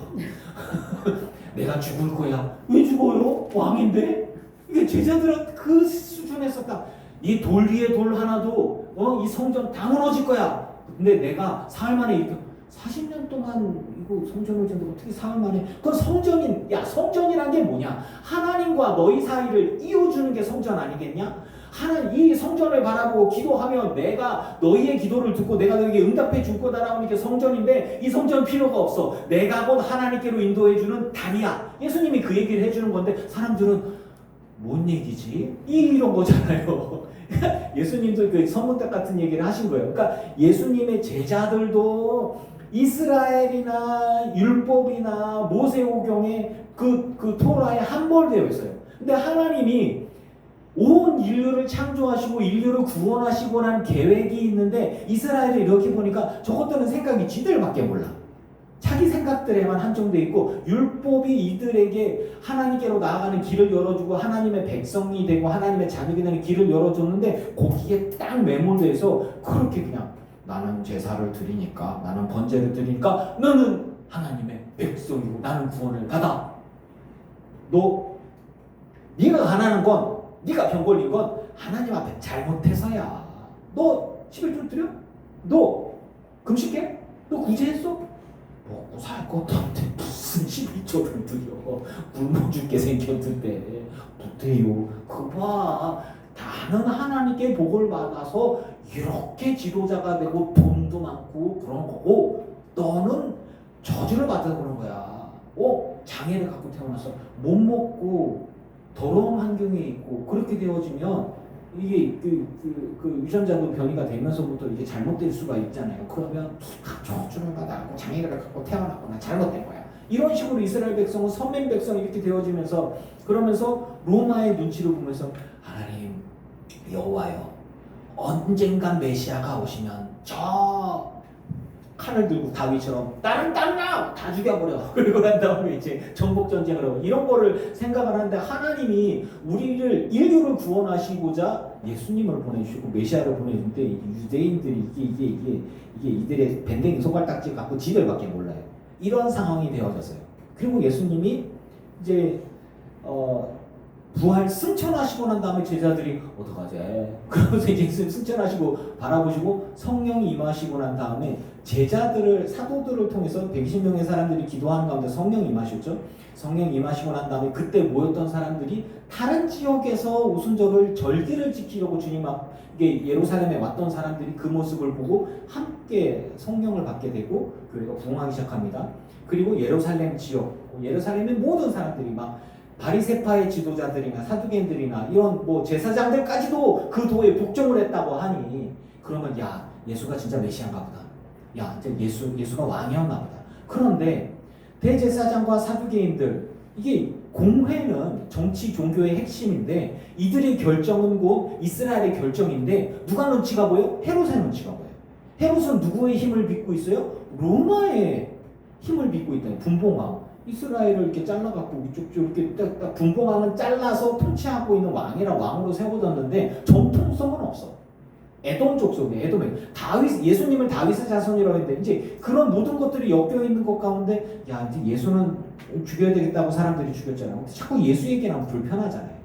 내가 죽을 거야. 왜 죽어요? 왕인데? 이게 제자들은 그 수준에서 딱 이 돌 위에 돌 하나도 이 성전 다 무너질 거야. 근데 내가 사흘 만에 이렇게 40년 동안 이거 성전을 짓는데 어떻게 사흘 만에? 그건 성전이란 게 뭐냐? 하나님과 너희 사이를 이어주는 게 성전 아니겠냐? 이 성전을 바라보고 기도하면 내가 너희의 기도를 듣고 내가 너희에게 응답해 줄 거다라는 게 성전인데, 이 성전 필요가 없어. 내가 곧 하나님께로 인도해 주는 다리야. 예수님이 그 얘기를 해주는 건데 사람들은 뭔 얘기지? 이런 거잖아요. 예수님도 그 선문답 같은 얘기를 하신 거예요. 그러니까 예수님의 제자들도 이스라엘이나 율법이나 모세오경에 그 토라에 함몰되어 있어요. 근데 하나님이 온 인류를 창조하시고 인류를 구원하시고 난 계획이 있는데, 이스라엘을 이렇게 보니까 저것들은 생각이 지들밖에 몰라. 자기 생각들에만 한정되어 있고, 율법이 이들에게 하나님께로 나아가는 길을 열어주고 하나님의 백성이 되고 하나님의 자녀이 되는 길을 열어줬는데, 거기에 딱 매몰돼서 그렇게 그냥 나는 제사를 드리니까, 나는 번제를 드리니까 너는 하나님의 백성이고 나는 구원을 받아. 네가 가난한 건, 네가 병 걸린 건 하나님 앞에 잘못해서야. 너 11조 드려? 너 금식해? 너 구제했어? 먹고 살 것도 없는데 무슨 12조를 드려. 굶어 죽게 생겼는데 못해요. 그거 봐, 나는 하나님께 복을 받아서 이렇게 지도자가 되고 돈도 많고 그런 거고, 너는 저주를 받아서 그런 거야. 장애를 갖고 태어나서 못 먹고 더러운 환경에 있고 그렇게 되어지면 이게 유전자도 변이가 되면서부터 이게 잘못될 수가 있잖아요. 그러면 저주를 받아갖고 장애를 갖고 태어났거나 잘못된 거야. 이런 식으로 이스라엘 백성은 선민 백성이 이렇게 되어지면서, 그러면서 로마의 눈치를 보면서 하나님 여호와여, 언젠간 메시아가 오시면 저 칼을 들고 다윗처럼 다른 땅나 다 죽여버려. 그리고 난 다음에 이제 전복 전쟁을 하고 이런 거를 생각을 하는데, 하나님이 인류를 구원하시고자 예수님을 보내주시고 메시아를 보내주는데, 유대인들이 이게 이들의 밴댕이 손가락지 갖고 지들밖에 몰라요. 이런 상황이 되어졌어요. 그리고 예수님이 이제 부활 승천하시고 난 다음에 제자들이 어떡하지? 그러면서 이제 승천하시고 바라보시고 성령이 임하시고 난 다음에 제자들을 사도들을 통해서 120명의 사람들이 기도하는 가운데 성령이 임하셨죠. 성령이 임하시고 난 다음에 그때 모였던 사람들이 다른 지역에서 오순절을 절기를 지키려고 주님 앞에 예루살렘에 왔던 사람들이 그 모습을 보고 함께 성령을 받게 되고 교회가 부흥하기 시작합니다. 그리고 예루살렘 지역, 예루살렘의 모든 사람들이 막 바리새파의 지도자들이나 사두개인들이나 이런 뭐 제사장들까지도 그 도에 복종을 했다고 하니 그러면 야 예수가 진짜 메시아인가 보다. 야 이제 예수가 왕이었나 보다. 그런데 대제사장과 사두개인들 이게 공회는 정치 종교의 핵심인데 이들의 결정은 곧 이스라엘의 결정인데 누가 눈치가 보여? 헤롯의 눈치가 보여. 헤롯은 누구의 힘을 믿고 있어요? 로마의 힘을 믿고 있다. 분봉왕. 이스라엘을 이렇게 잘라갖고 이쪽 이렇게 딱 분봉왕은 잘라서 통치하고 있는 왕으로 세워졌는데 정통성은 없어. 에돔 족속이에요. 에돔에 예수님을 다윗의 자손이라고 했는데 이제 그런 모든 것들이 엮여 있는 것 가운데 야 이제 예수는 죽여야 되겠다고 사람들이 죽였잖아요. 자꾸 예수 얘기하면 불편하잖아요.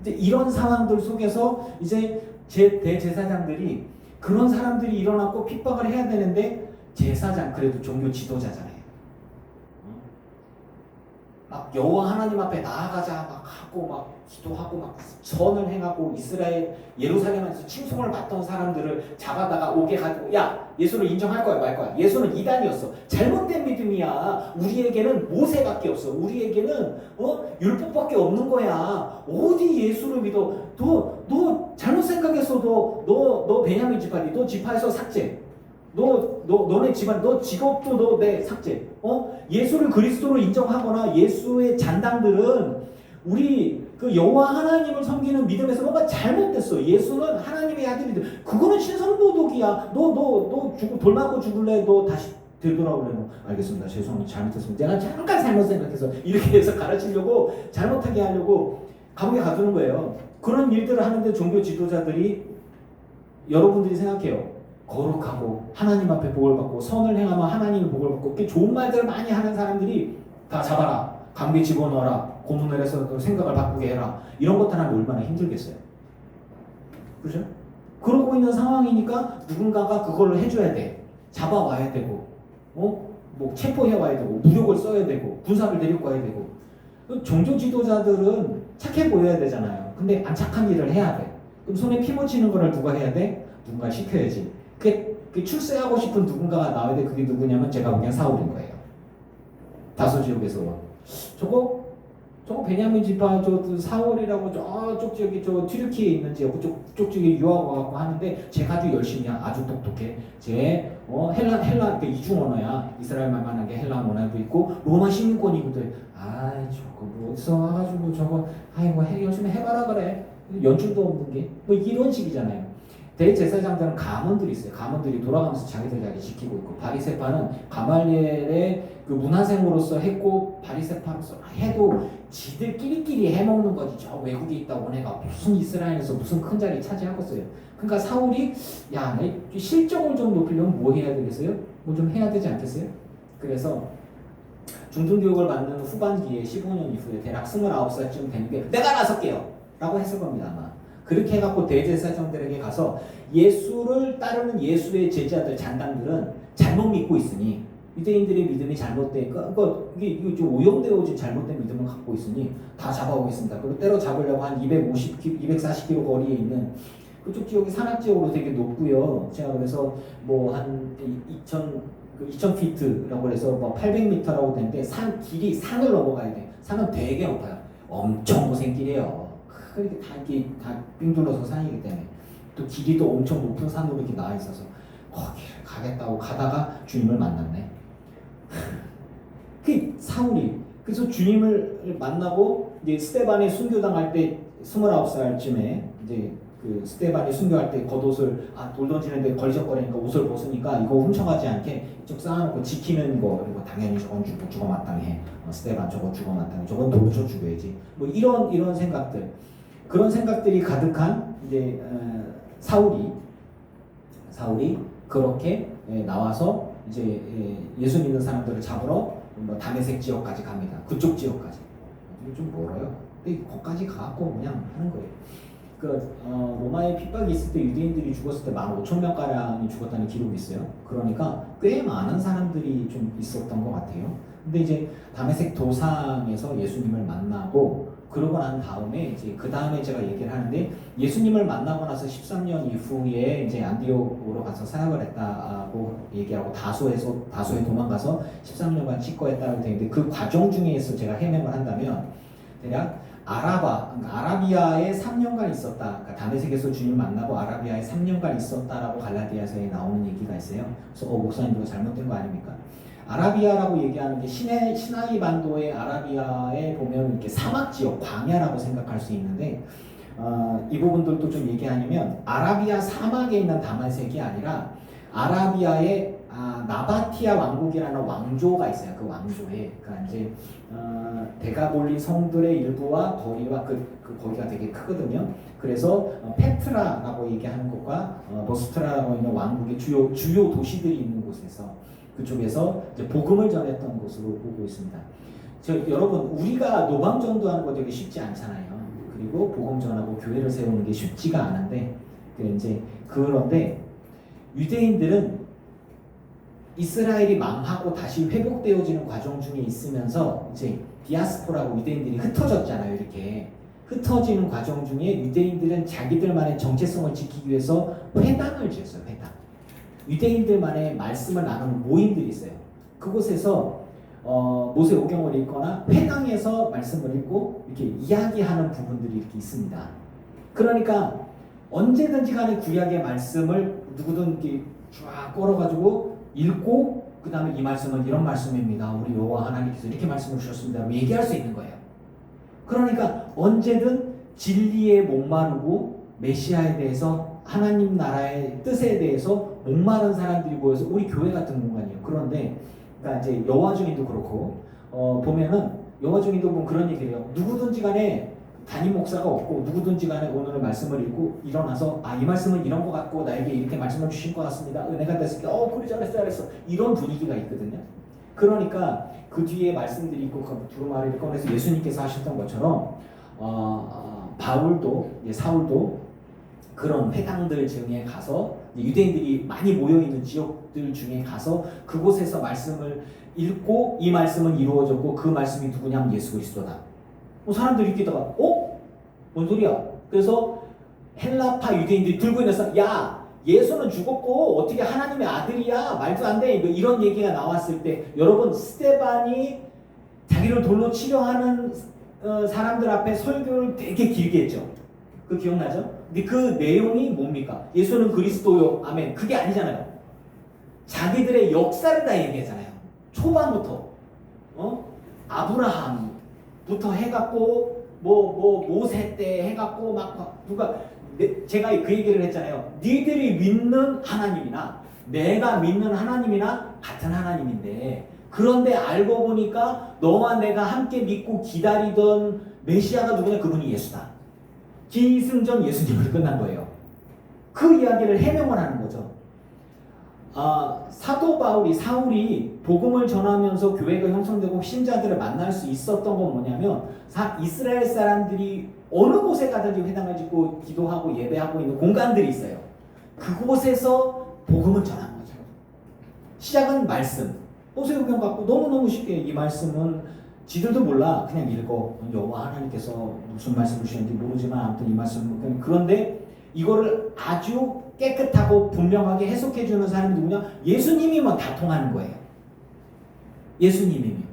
이제 이런 상황들 속에서 이제 대제사장들이 그런 사람들이 일어났고 핍박을 해야 되는데 제사장 그래도 종교 지도자잖아요. 막 여호와 하나님 앞에 나아가자 막 하고 막 기도하고 막 선을 행하고 이스라엘 예루살렘에서 칭송을 받던 사람들을 잡아다가 오게 가지고 야 예수를 인정할 거야 말 거야. 예수는 이단이었어. 잘못된 믿음이야. 우리에게는 모세밖에 없어. 우리에게는 율법밖에 없는 거야. 어디 예수를 믿어? 너 잘못 생각했어. 너 베냐민 지파니 너 지파에서 삭제. 너네 집안, 너 직업도 너 내 삭제. 예수를 그리스도로 인정하거나 예수의 잔당들은 우리 그 여호와 하나님을 섬기는 믿음에서 뭔가 잘못됐어. 예수는 하나님의 아들이들. 그거는 신성도덕이야. 너 돌 맞고 죽을래? 너 다시 되돌아오래? 알겠습니다. 죄송합니다. 잘못했습니다. 내가 잠깐 잘못 생각해서 이렇게 해서 가르치려고 잘못하게 하려고 감옥에 가두는 거예요. 그런 일들을 하는데 종교 지도자들이 여러분들이 생각해요. 거룩하고 하나님 앞에 복을 받고 선을 행하면 하나님의 복을 받고 이렇게 좋은 말들을 많이 하는 사람들이 다 잡아라. 감옥에 집어넣어라. 고문을 해서 생각을 바꾸게 해라. 이런 것들 하면 얼마나 힘들겠어요. 그죠? 그러고 있는 상황이니까 누군가가 그걸 해줘야 돼. 잡아와야 되고 뭐 체포해와야 되고 무력을 써야 되고 군사를 데리고 와야 되고 종교 지도자들은 착해 보여야 되잖아요. 근데 안 착한 일을 해야 돼. 그럼 손에 피 묻히는 거를 누가 해야 돼? 누군가 시켜야지. 그 출세하고 싶은 누군가가 나와야 돼. 그게 누구냐면 제가 보기엔 사울인 거예요. 다소 지역에서 저거 베냐민 지파 저 사울이라고 저쪽 지역이 저 튀르키에 있는 지역 그쪽 지역에 유학 와갖고 하는데 쟤가도 열심히 아주 똑똑해. 쟤 헬라 그 이중 언어야. 이스라엘 말만 한 게 헬라 언어도 있고 로마 시민권이거든. 아이 저거 뭐 어디서 와가지고 저거 아이고 열심히 해봐라 그래. 연줄도 없는 게 뭐 이런 식이잖아요. 대제사장들은 가문들이 있어요. 가문들이 돌아가면서 자기 지키고 있고 바리새파는 가말리엘의 그 문화생으로서 했고 바리새파로서 해도 지들끼리끼리 해먹는 거지. 저 외국에 있다고 내가 무슨 이스라엘에서 무슨 큰 자리 차지하겠어요. 그러니까 사울이 야 실적을 좀 높이려면 뭐 해야 되겠어요? 뭐 좀 해야 되지 않겠어요? 그래서 중등교육을 받는 후반기에 15년 이후에 대략 29살쯤 되는 게 내가 나설게요 라고 했을 겁니다 아마. 그렇게 해갖고 대제사장들에게 가서 예수를 따르는 예수의 제자들 잔당들은 잘못 믿고 있으니 유대인들의 믿음이 잘못된 이게 좀 오염되어진 잘못된 믿음을 갖고 있으니 다 잡아오겠습니다. 그리고 때려잡으려고 한 240km 거리에 있는 그쪽 지역이 산악지역으로 되게 높고요. 제가 그래서 뭐 한 2000피트라고 해서 뭐 800m라고 되는데 길이 산을 넘어가야 돼. 산은 되게 높아요. 엄청 고생길이에요. 그렇게 다 빙둘러서 산이기 때문에 또 길이 또 엄청 높은 산으로 이렇게 나와 있어서 거기를 가겠다고 가다가 주님을 만났네. 그 사울이 그래서 주님을 만나고 이제 스데반이 순교당할 때 29살쯤에 이제 그 스데반이 순교할 때 겉옷을 돌 던지는데 걸리적거리니까 옷을 벗으니까 이거 훔쳐가지 않게 쭉 쌓아놓고 지키는 거 그리고 당연히 저건 죽어 마땅해. 스데반 저거 죽어 마땅해. 저건 돌쳐 죽여야지. 뭐 이런 생각들. 그런 생각들이 가득한 이제 사울이 그렇게 나와서 이제 예수 믿는 사람들을 잡으러 뭐 다메섹 지역까지 갑니다. 그쪽 지역까지. 이게 좀 멀어요. 근데 거기까지 가갖고 그냥 하는 거예요. 로마에 핍박이 있을 때 유대인들이 죽었을 때 15,000명가량이 죽었다는 기록이 있어요. 그러니까 꽤 많은 사람들이 좀 있었던 것 같아요. 근데 이제 다메섹 도상에서 예수님을 만나고 그러고 난 다음에 이제 그 다음에 제가 얘기를 하는데 예수님을 만나고 나서 13년 이후에 이제 안디옥으로 가서 사역을 했다고 얘기하고 다소에 도망가서 13년간 치과했다고 되어 있는데 그 과정 중에서 제가 해명을 한다면 대략 아라비아에 3년간 있었다. 그러니까 다메섹에서 주님 만나고 아라비아에 3년간 있었다라고 갈라디아서에 나오는 얘기가 있어요. 그래서 목사님 이거 잘못된 거 아닙니까? 아라비아라고 얘기하는 게 시나이 반도의 아라비아에 보면 이렇게 사막 지역, 광야라고 생각할 수 있는데 이 부분들도 좀 얘기하냐면 아라비아 사막에 있는 다메섹이 아니라 아라비아의 나바티아 왕국이라는 왕조가 있어요. 그 왕조에 그러니까 이제 데가볼리 성들의 일부와 거리와 거기가 되게 크거든요. 그래서 페트라라고 얘기하는 곳과 보스트라라고 있는 왕국의 주요 도시들이 있는 곳에서 그쪽에서 이제 복음을 전했던 곳으로 보고 있습니다. 여러분 우리가 노방 전도하는 거 되게 쉽지 않잖아요. 그리고 복음 전하고 교회를 세우는 게 쉽지가 않은데 그런데 유대인들은 이스라엘이 망하고 다시 회복되어지는 과정 중에 있으면서 이제 디아스포라고 유대인들이 흩어졌잖아요. 이렇게 흩어지는 과정 중에 유대인들은 자기들만의 정체성을 지키기 위해서 회당을 지었어요. 회당. 유대인들만의 말씀을 나누는 모임들이 있어요. 그곳에서 모세오경을 읽거나 회당에서 말씀을 읽고 이렇게 이야기하는 부분들이 이렇게 있습니다. 그러니까 언제든지 간에 구약의 말씀을 누구든 이렇게 쫙 걸어가지고 읽고 그 다음에 이 말씀은 이런 말씀입니다. 우리 여호와 하나님께서 이렇게 말씀을 주셨습니다. 얘기할 수 있는 거예요. 그러니까 언제든 진리에 목마르고 메시아에 대해서 하나님 나라의 뜻에 대해서 목마른 사람들이 모여서 우리 교회 같은 공간이에요. 그런데 그러니까 이제 여호와 증인도 그렇고 보면은 여호와 증인도 보면 그런 얘기를 해요. 누구든지 간에 담임 목사가 없고 누구든지 간에 오늘 말씀을 읽고 일어나서 이 말씀은 이런 것 같고 나에게 이렇게 말씀을 주신 것 같습니다. 은혜가 됐을 때 그래 잘했어 이런 분위기가 있거든요. 그러니까 그 뒤에 말씀들이 있고 그 두루마리를 꺼내서 예수님께서 하셨던 것처럼 사울도 그런 회당들 중에 가서 유대인들이 많이 모여있는 지역들 중에 가서 그곳에서 말씀을 읽고 이 말씀은 이루어졌고 그 말씀이 누구냐면 예수 그리스도다. 사람들이 읽다가 뭔 소리야? 그래서 헬라파 유대인들이 들고 있어서 야 예수는 죽었고 어떻게 하나님의 아들이야? 말도 안 돼. 이런 얘기가 나왔을 때 여러분 스데반이 자기를 돌로 치려 하는 사람들 앞에 설교를 되게 길게 했죠. 그 기억나죠? 근데 그 내용이 뭡니까? 예수는 그리스도요. 아멘. 그게 아니잖아요. 자기들의 역사를 다 얘기하잖아요. 초반부터 아브라함부터 해갖고 모세 때 해갖고 막 누가 제가 그 얘기를 했잖아요. 니들이 믿는 하나님이나 내가 믿는 하나님이나 같은 하나님인데 그런데 알고 보니까 너와 내가 함께 믿고 기다리던 메시아가 누구냐? 그분이 예수다. 기승전 예수님으로 끝난 거예요. 그 이야기를 해명을 하는 거죠. 사도 사울이 복음을 전하면서 교회가 형성되고 신자들을 만날 수 있었던 건 뭐냐면 이스라엘 사람들이 어느 곳에 가든지 회당을 짓고 기도하고 예배하고 있는 공간들이 있어요. 그곳에서 복음을 전한 거죠. 시작은 말씀. 모세오경 갖고 너무너무 쉽게 이 말씀은 지들도 몰라. 그냥 읽어. 여호와 하나님께서 무슨 말씀을 주셨는지 모르지만 아무튼 이 말씀. 그런데 이거를 아주 깨끗하고 분명하게 해석해주는 사람이 누구냐? 예수님이면 다 통하는 거예요. 예수님이면.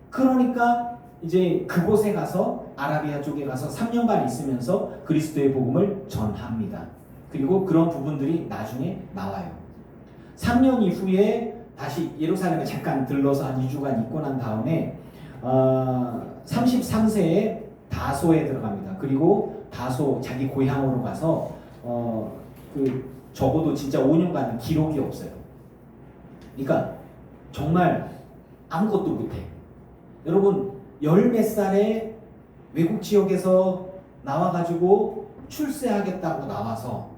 그러니까 이제 그곳에 가서 아라비아 쪽에 가서 3년간 있으면서 그리스도의 복음을 전합니다. 그리고 그런 부분들이 나중에 나와요. 3년 이후에 다시 예루살렘에 잠깐 들러서 한 2주간 있고 난 다음에 33세에 다소에 들어갑니다. 그리고 다소 자기 고향으로 가서 적어도 진짜 5년간 기록이 없어요. 그러니까 정말 아무것도 못해. 여러분 10몇 살에 외국 지역에서 나와가지고 출세하겠다고 나와서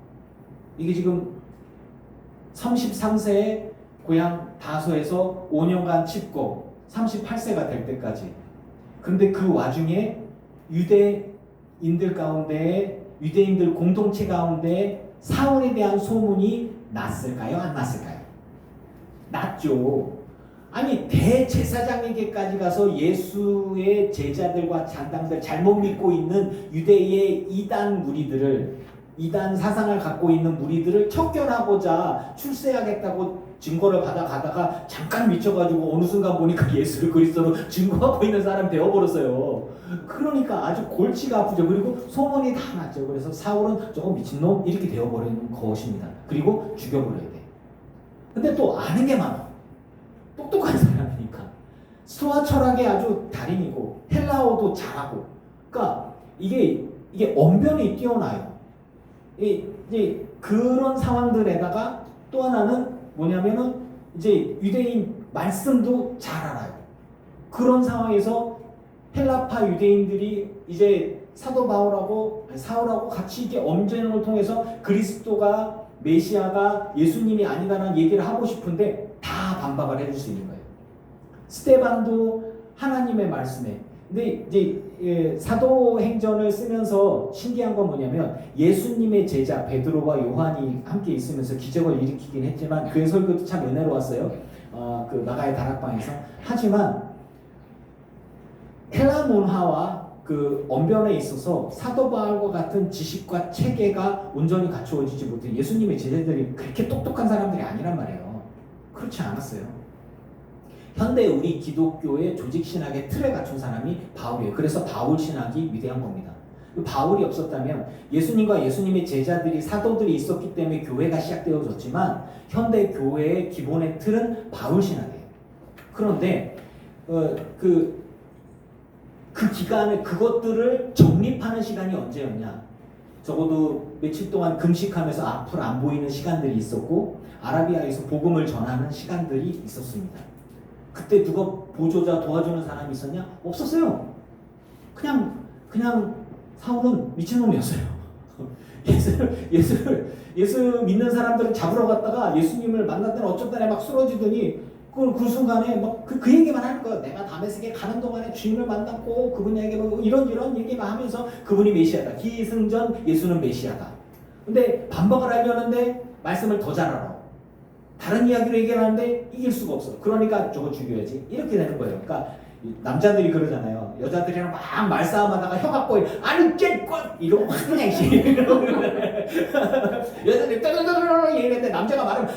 이게 지금 33세에 고향 다소에서 5년간 칩고 38세가 될 때까지. 근데 그 와중에 유대인들 가운데, 유대인들 공동체 가운데 사울에 대한 소문이 났을까요? 안 났을까요? 났죠. 아니 대제사장에게까지 가서 예수의 제자들과 잔당들, 잘못 믿고 있는 유대의 이단 무리들을, 이단 사상을 갖고 있는 무리들을 척결하고자 출세하겠다고 증거를 받아가다가 잠깐 미쳐가지고 어느 순간 보니까 예수를 그리스도로 증거하고 있는 사람이 되어버렸어요. 그러니까 아주 골치가 아프죠. 그리고 소문이 다 났죠. 그래서 사울은 저거 미친놈 이렇게 되어버리는 것입니다. 그리고 죽여버려야 돼. 근데 또 아는 게 많아. 똑똑한 사람이니까. 스토아 철학의 아주 달인이고 헬라어도 잘하고. 그러니까 이게 언변이 뛰어나요. 이제 그런 상황들에다가 또 하나는 뭐냐면은 이제 유대인 말씀도 잘 알아요. 그런 상황에서 헬라파 유대인들이 이제 사도 바울하고 사울하고 같이 이게 언쟁을 통해서 그리스도가 메시아가 예수님이 아니다라는 얘기를 하고 싶은데 다 반박을 해줄 수 있는 거예요. 스데반도 하나님의 말씀에. 근데 이제 사도행전을 쓰면서 신기한 건 뭐냐면 예수님의 제자 베드로와 요한이 함께 있으면서 기적을 일으키긴 했지만 그의 설교도 참 은혜로웠어요. 그 마가의 다락방에서. 하지만 헬라 문화와 그 언변에 있어서 사도 바울과 같은 지식과 체계가 온전히 갖추어지지 못해. 예수님의 제자들이 그렇게 똑똑한 사람들이 아니란 말이에요. 그렇지 않았어요. 현대 우리 기독교의 조직신학의 틀에 갖춘 사람이 바울이에요. 그래서 바울 신학이 위대한 겁니다. 바울이 없었다면 예수님과 예수님의 제자들이, 사도들이 있었기 때문에 교회가 시작되어졌지만 현대 교회의 기본의 틀은 바울 신학이에요. 그런데 그 기간에 그것들을 정립하는 시간이 언제였냐? 적어도 며칠 동안 금식하면서 앞을 안 보이는 시간들이 있었고 아라비아에서 복음을 전하는 시간들이 있었습니다. 그때 누가 보조자 도와주는 사람이 있었냐? 없었어요. 그냥 사울은 미친놈이었어요. 예수 믿는 사람들을 잡으러 갔다가 예수님을 만났더니 어쩌다니 막 쓰러지더니 그 순간에 막 그 얘기만 하는 거예요. 내가 다메섹에 가는 동안에 주님을 만났고 그분에게 뭐 이런 얘기만 하면서 그분이 메시아다. 기승전 예수는 메시아다. 근데 반박을 하려는데 말씀을 더 잘 알아. 다른 이야기를 얘기하는데 이길 수가 없어. 그러니까 저거 죽여야지. 이렇게 되는 거예요. 그러니까 남자들이 그러잖아요. 여자들이랑 막 말싸움하다가 혀가 꼬여. 아니 쟤껏 이러고 그냥 여자들이 따다다다다 얘기했는데 남자가 말하면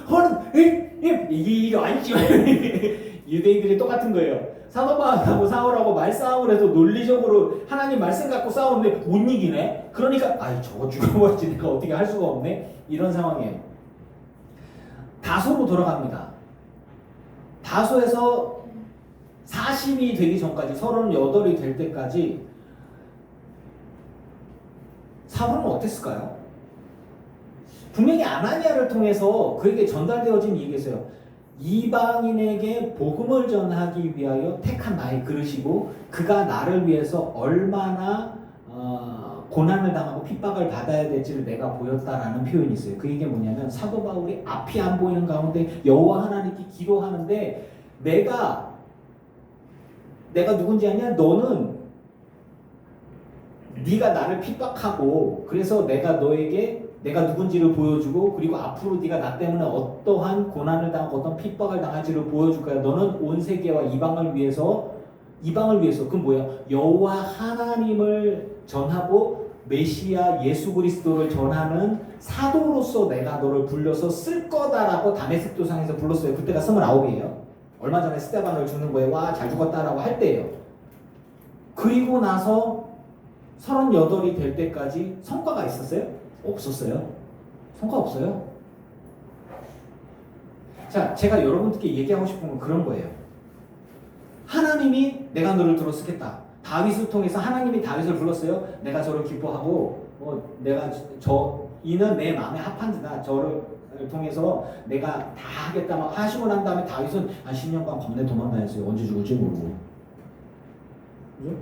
허는 이게 아니지. 유대인들이 똑같은 거예요. 사도바울하고 사울하고 말싸움을 해서 논리적으로 하나님 말씀 갖고 싸우는데 못 이기네. 그러니까 아이 저거 죽여버리지 내가 어떻게 할 수가 없네. 이런 상황이에요. 다소로 돌아갑니다. 다소에서 40이 되기 전까지 38이 될 때까지 사울은 어땠을까요? 분명히 아나니아를 통해서 그에게 전달되어진 얘기였어요. 이방인에게 복음을 전하기 위하여 택한 나의 그릇이고 그가 나를 위해서 얼마나 고난을 당하고 핍박을 받아야 될지를 내가 보였다라는 표현이 있어요. 그 얘기가 뭐냐면 사도 바울이 앞이 안 보이는 가운데 여호와 하나님께 기도하는데 내가 누군지 아냐? 너는 네가 나를 핍박하고 그래서 내가 너에게 내가 누군지를 보여주고 그리고 앞으로 네가 나 때문에 어떠한 고난을 당하고 어떤 핍박을 당할지를 보여줄 거야. 너는 온 세계와 이방을 위해서 그건 뭐야? 여호와 하나님을 전하고 메시아 예수 그리스도를 전하는 사도로서 내가 너를 불러서 쓸 거다라고 다메섹 도상에서 불렀어요. 그때가 29이에요. 얼마 전에 스데반을 죽는 거예요. 와, 잘 죽었다라고 할 때예요. 그리고 나서 38이 될 때까지 성과가 있었어요? 없었어요. 성과 없어요. 자, 제가 여러분들께 얘기하고 싶은 건 그런 거예요. 하나님이 내가 너를 들어 쓰겠다. 다윗을 통해서 하나님이 다윗을 불렀어요. 내가 저를 기뻐하고 내가 이는 내 마음에 합한 자다. 저를 통해서 내가 다 하겠다 막 하시고 난 다음에 다윗은 10년간 겁내 도망다녔어요. 언제 죽을지 모르고. 그죠?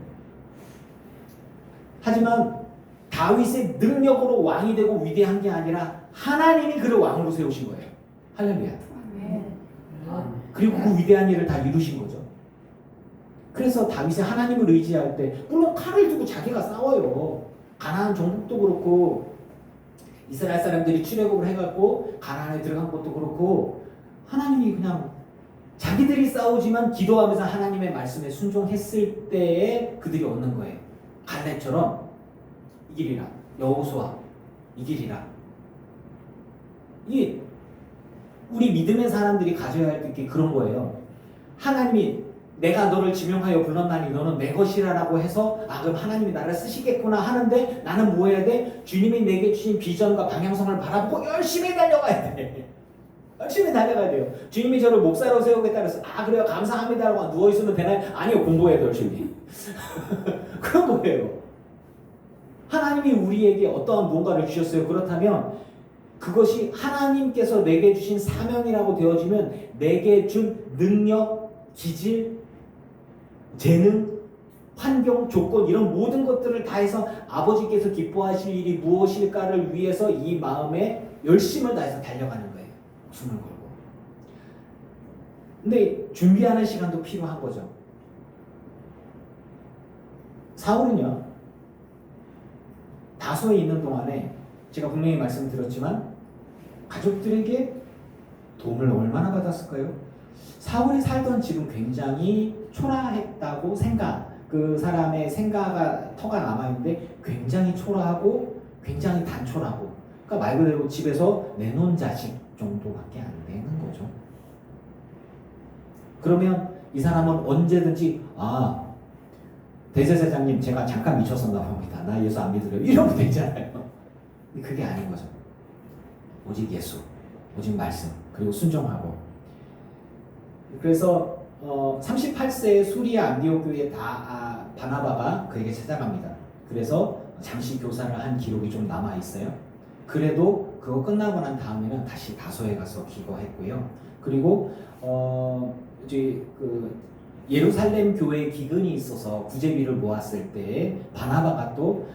하지만 다윗의 능력으로 왕이 되고 위대한 게 아니라 하나님이 그를 왕으로 세우신 거예요. 할렐루야. 그리고 그 위대한 일을 다 이루신 거죠. 그래서 다윗이 하나님을 의지할 때 물론 칼을 두고 자기가 싸워요. 가나안 정복도 그렇고 이스라엘 사람들이 출애굽을 해갖고 가나안에 들어간 것도 그렇고 하나님이 그냥 자기들이 싸우지만 기도하면서 하나님의 말씀에 순종했을 때에 그들이 얻는 거예요. 갈렙처럼 이 길이라, 여호수아 이 길이라. 이게 우리 믿음의 사람들이 가져야 할 게 그런 거예요. 하나님이 내가 너를 지명하여 불렀나니 너는 내 것이라라고 해서 그럼 하나님이 나를 쓰시겠구나 하는데 나는 뭐 해야 돼? 주님이 내게 주신 비전과 방향성을 바라보고 열심히 달려가야 돼. 열심히 달려가야 돼요. 주님이 저를 목사로 세우겠다 그래서 그래요 감사합니다라고 누워있으면 되나요? 아니요, 공부해야 돼요 열심히. 그런 거예요. 하나님이 우리에게 어떠한 무언가를 주셨어요. 그렇다면 그것이 하나님께서 내게 주신 사명이라고 되어지면 내게 준 능력, 기질, 재능, 환경, 조건 이런 모든 것들을 다해서 아버지께서 기뻐하실 일이 무엇일까를 위해서 이 마음에 열심을 다해서 달려가는 거예요. 목숨을 걸고. 근데 준비하는 시간도 필요한 거죠. 사울은요, 다소에 있는 동안에 제가 분명히 말씀드렸지만 가족들에게 도움을 얼마나 받았을까요? 사울이 살던 집은 굉장히 초라했다고 그 사람의 생가가 터가 남아있는데 굉장히 초라하고 굉장히 단촐하고, 그러니까 말 그대로 집에서 내놓은 자식 정도밖에 안 되는 거죠. 그러면 이 사람은 언제든지 대제사장님 제가 잠깐 미쳤었나 봅니다. 나 예수 안 믿으려고 이러면 되잖아요. 근데 그게 아닌 거죠. 오직 예수, 오직 말씀, 그리고 순종하고. 그래서 38세에 수리아 안디옥 교회에 바나바가 그에게 찾아갑니다. 그래서 잠시 교사를 한 기록이 좀 남아 있어요. 그래도 그거 끝나고 난 다음에는 다시 다소에 가서 기거했고요. 그리고 이제 예루살렘 교회에 기근이 있어서 구제비를 모았을 때 바나바가 또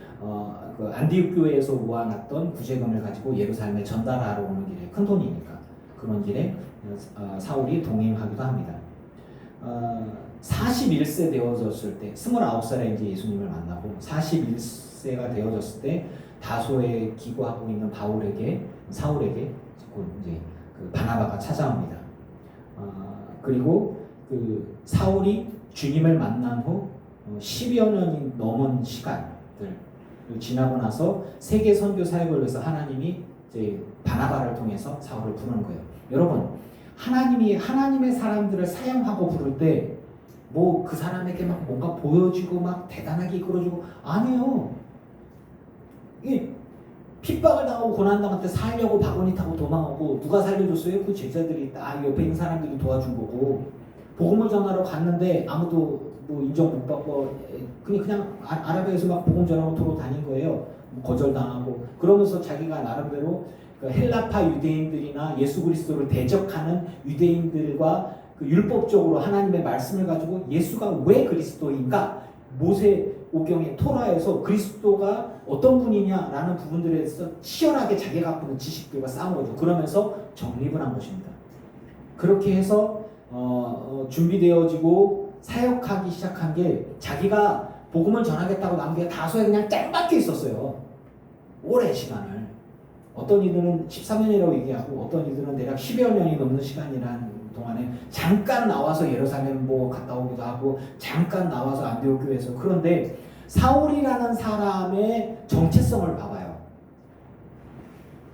그 안디옥 교회에서 모아놨던 구제금을 가지고 예루살렘에 전달하러 오는 길에, 큰 돈이니까 그런 길에 사울이 동행하기도 합니다. 41세 되어졌을 때 29살에 이제 예수님을 만나고 41세가 되어졌을 때 다소에 기고하고 있는 사울에게 이제 그 바나바가 찾아옵니다. 그리고 그 사울이 주님을 만난 후 10여 년이 넘은 시간들 지나고 나서 세계 선교 사역을 위해서 하나님이 이제 바나바를 통해서 사울을 부르는 거예요. 여러분, 하나님이 하나님의 사람들을 사용하고 부를 때 뭐 그 사람에게 막 뭔가 보여주고 막 대단하게 이끌어주고 아니에요. 이게 핍박을 당하고 고난당할 때 살려고 바구니 타고 도망오고 누가 살려줬어요? 그 제자들이 옆에 있는 사람들이 도와준 거고, 복음을 전하러 갔는데 아무도 뭐 인정 못 받고 그냥 아랍에서 막 복음 전하고 돌아다닌 거예요. 거절당하고. 그러면서 자기가 나름대로 그 헬라파 유대인들이나 예수 그리스도를 대적하는 유대인들과 그 율법적으로 하나님의 말씀을 가지고 예수가 왜 그리스도인가, 모세오경의 토라에서 그리스도가 어떤 분이냐라는 부분들에 대해서 치열하게 자기가 갖고 있는 지식들과 싸운 거죠. 그러면서 정립을 한 것입니다. 그렇게 해서 준비되어지고 사역하기 시작한 게, 자기가 복음을 전하겠다고 나온 게 다소에 그냥 짱 박혀 있었어요. 오랜 시간을. 어떤 이들은 13년이라고 얘기하고 어떤 이들은 대략 10여 년이 넘는 시간이라는 동안에 잠깐 나와서 예루살렘 뭐 갔다 오기도 하고 잠깐 나와서 안디옥 교회에서. 그런데 사울이라는 사람의 정체성을 봐봐요.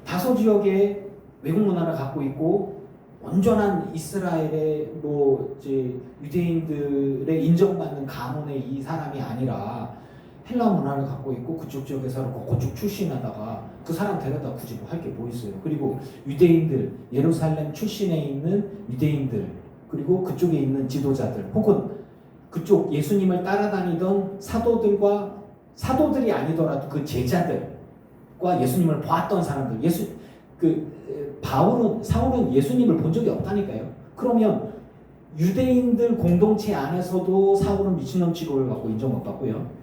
다소 지역에 외국 문화를 갖고 있고 온전한 이스라엘의 이제 유대인들의 인정받는 가문의 이 사람이 아니라 헬라 문화를 갖고 있고 그쪽 지역에서 그쪽 출신하다가 그 사람 데려다 굳이 뭐 할 게 뭐 있어요. 그리고 유대인들, 예루살렘 출신에 있는 유대인들, 그리고 그쪽에 있는 지도자들, 혹은 그쪽 예수님을 따라다니던 사도들이 아니더라도 그 제자들과 예수님을 봤던 사람들, 사울은 예수님을 본 적이 없다니까요. 그러면 유대인들 공동체 안에서도 사울은 미친놈 취급을 받고 인정 못 받고요.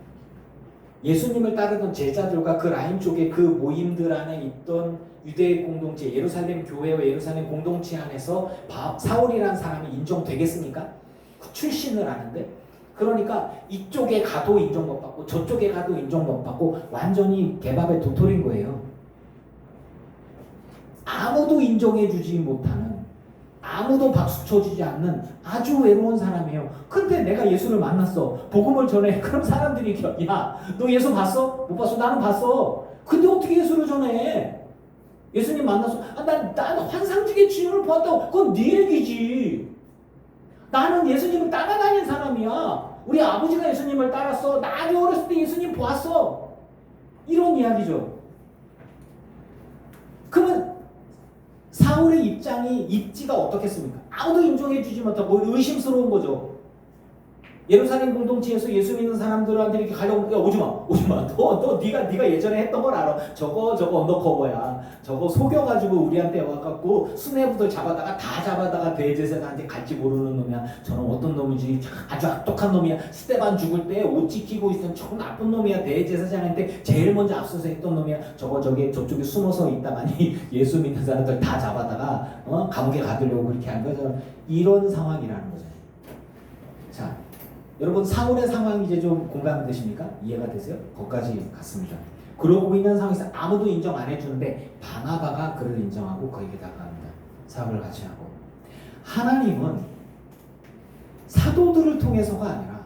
예수님을 따르던 제자들과 그 라인 쪽에 그 모임들 안에 있던 유대 공동체, 예루살렘 교회와 예루살렘 공동체 안에서 사울이라는 사람이 인정되겠습니까? 그 출신을 아는데 그러니까 이쪽에 가도 인정 못 받고 저쪽에 가도 인정 못 받고 완전히 개밥의 도토리인 거예요. 아무도 인정해주지 못하는, 아무도 박수 쳐주지 않는 아주 외로운 사람이에요. 근데 내가 예수를 만났어, 복음을 전해. 그럼 사람들이 야, 너 예수 봤어? 못 봤어? 나는 봤어. 근데 어떻게 예수를 전해? 예수님 만나서 난 환상적인 주님을 보았다고. 그건 네 얘기지. 나는 예수님을 따라다닌 사람이야. 우리 아버지가 예수님을 따랐어. 나 아주 어렸을 때 예수님 보았어. 이런 이야기죠. 그러면 사울의 입지가 어떻겠습니까? 아무도 인정해주지 못하고 의심스러운 거죠. 예루살렘 공동체에서 예수 믿는 사람들한테 이렇게 가려고, 야, 오지마. 너 네가 예전에 했던 걸 알아. 저거 언더커버야. 저거 속여가지고 우리한테 와갖고 수뇌부들 잡아다가 대제사장한테 갈지 모르는 놈이야. 저는 어떤 놈인지 아주 악독한 놈이야. 스데반 죽을 때 옷 찢기고 있던 저 나쁜 놈이야. 대제사장한테 제일 먼저 앞서서 했던 놈이야. 저쪽에 숨어서 있다가니 예수 믿는 사람들 다 잡아다가 감옥에 가두려고 그렇게 한 거죠. 이런 상황이라는 거죠. 자, 여러분 사울의 상황이 이제 좀 공감이 되십니까? 이해가 되세요? 거기까지 갔습니다. 그러고 있는 상황에서 아무도 인정 안 해주는데 바나바가 그를 인정하고 거기에다가 합니다. 사업을 같이 하고. 하나님은 사도들을 통해서가 아니라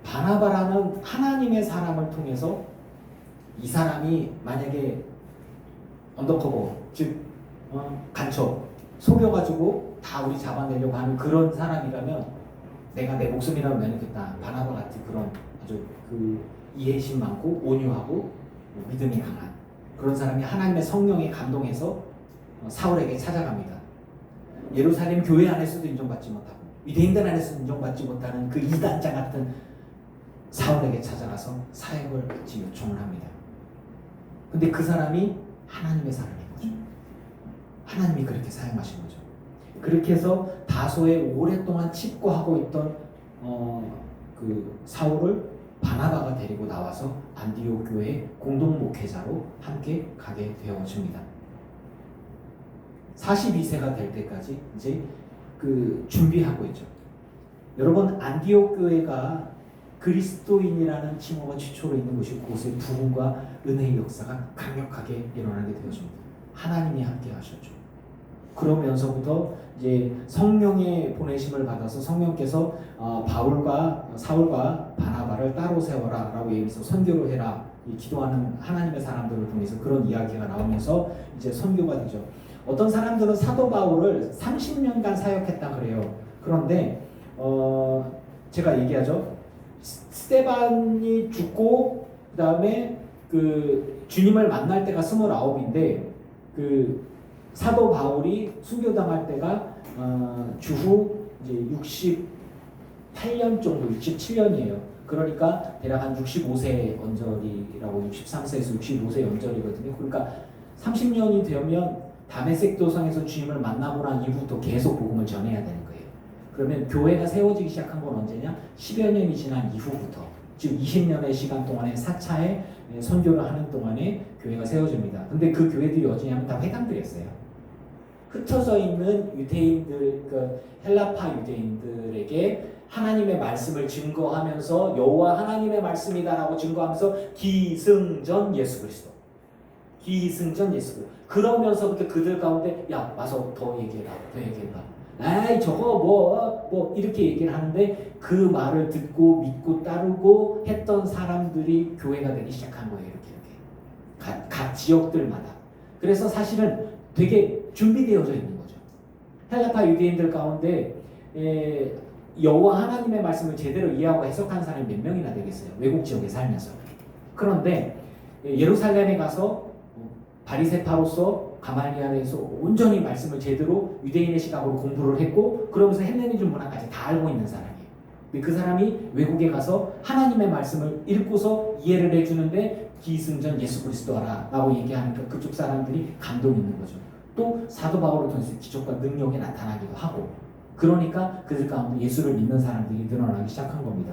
바나바라는 하나님의 사람을 통해서 이 사람이 만약에 언더커버, 즉 간첩 속여가지고 다 우리 잡아내려고 하는 그런 사람이라면 내가 내 목숨이라도 내놓겠다. 바나바 같은 그런 아주 이해심 많고 온유하고 믿음이 강한 그런 사람이 하나님의 성령에 감동해서 사울에게 찾아갑니다. 예루살렘 교회 안에서도 인정받지 못하고 유대인들 안에서도 인정받지 못하는 그 이단자 같은 사울에게 찾아가서 사역을 같이 요청을 합니다. 근데 그 사람이 하나님의 사람인 거죠. 하나님이 그렇게 사용하신 거죠. 그렇게 해서 다소에 오랫동안 칩고하고 있던 그 사울을 바나바가 데리고 나와서 안디옥 교회 공동 목회자로 함께 가게 되어집니다. 42세가 될 때까지 이제 준비하고 있죠. 여러분 안디옥 교회가 그리스도인이라는 칭호가 최초로 있는 곳이 그곳의 부흥과 은혜의 역사가 강력하게 일어나게 되어집니다. 하나님이 함께 하셨죠. 그러면서부터 이제 성령의 보내심을 받아서 성령께서 사울과 바나바를 따로 세워라라고 얘기해서 선교를 해라. 기도하는 하나님의 사람들을 통해서 그런 이야기가 나오면서 이제 선교가 되죠. 어떤 사람들은 사도 바울을 30년간 사역했다 그래요. 그런데 제가 얘기하죠. 스데반이 죽고 그 다음에 주님을 만날 때가 29인데 사도 바울이 순교당할 때가 주후 이제 68년 정도, 67년이에요. 그러니까 대략 한 65세 언저리라고 63세에서 65세 언저리거든요. 그러니까 30년이 되면 다메섹 도상에서 주님을 만나고 난 이후부터 계속 복음을 전해야 되는 거예요. 그러면 교회가 세워지기 시작한 건 언제냐? 10여 년이 지난 이후부터, 즉 20년의 시간 동안에 4차의 선교를 하는 동안에 교회가 세워집니다. 근데 그 교회들이 어디냐면 다 회당들이었어요. 흩어져 있는 유대인들, 헬라파 유대인들에게 하나님의 말씀을 증거하면서 여호와 하나님의 말씀이다라고 증거하면서 기승전 예수 그리스도. 그러면서부터 그들 가운데 야 와서 더 얘기해라. 아이 저거 뭐 이렇게 얘기를 하는데 그 말을 듣고 믿고 따르고 했던 사람들이 교회가 되기 시작한 거예요. 이렇게 각 지역들마다. 그래서 사실은 되게 준비되어져 있는 거죠. 헬라파 유대인들 가운데 여호와 하나님의 말씀을 제대로 이해하고 해석한 사람이 몇 명이나 되겠어요. 외국 지역에 살면서. 그런데 예루살렘에 가서 바리새파로서 가말리엘에서 온전히 말씀을 제대로 유대인의 시각으로 공부를 했고 그러면서 헬레니즘 문화까지 다 알고 있는 사람이에요. 근데 그 사람이 외국에 가서 하나님의 말씀을 읽고서 이해를 해주는데 기승전 예수 그리스도라 라고 얘기하니까 그쪽 사람들이 감동이 있는 거죠. 또 사도 바울을 통해서 기적과 능력이 나타나기도 하고 그러니까 그들 가운데 예수를 믿는 사람들이 늘어나기 시작한 겁니다.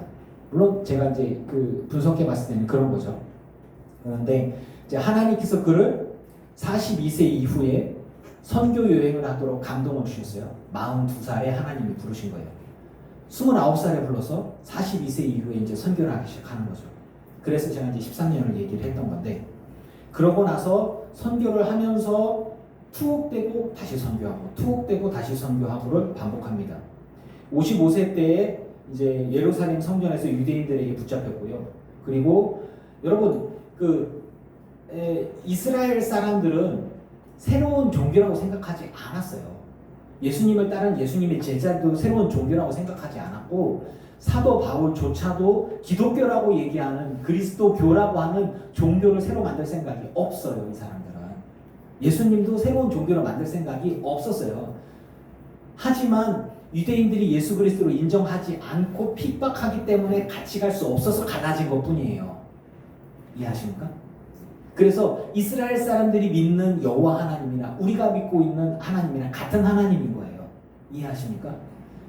물론 제가 이제 분석해 봤을 때는 그런 거죠. 그런데 이제 하나님께서 그를 42세 이후에 선교 여행을 하도록 감동을 주셨어요. 42살에 하나님이 부르신 거예요. 29살에 불러서 42세 이후에 이제 선교를 하기 시작하는 거죠. 그래서 제가 이제 13년을 얘기를 했던 건데, 그러고 나서 선교를 하면서 투옥되고 다시 선교하고 투옥되고 다시 선교하고를 반복합니다. 55세 때에 이제 예루살렘 성전에서 유대인들에게 붙잡혔고요. 그리고 여러분 이스라엘 사람들은 새로운 종교라고 생각하지 않았어요. 예수님을 따른 예수님의 제자도 새로운 종교라고 생각하지 않았고, 사도 바울조차도 기독교라고 얘기하는 그리스도교라고 하는 종교를 새로 만들 생각이 없어요. 이 사람들은 예수님도 새로운 종교를 만들 생각이 없었어요. 하지만 유대인들이 예수 그리스도를 인정하지 않고 핍박하기 때문에 같이 갈 수 없어서 갈라진 것뿐이에요. 이해하십니까? 그래서 이스라엘 사람들이 믿는 여호와 하나님이나 우리가 믿고 있는 하나님이랑 같은 하나님인 거예요. 이해하십니까?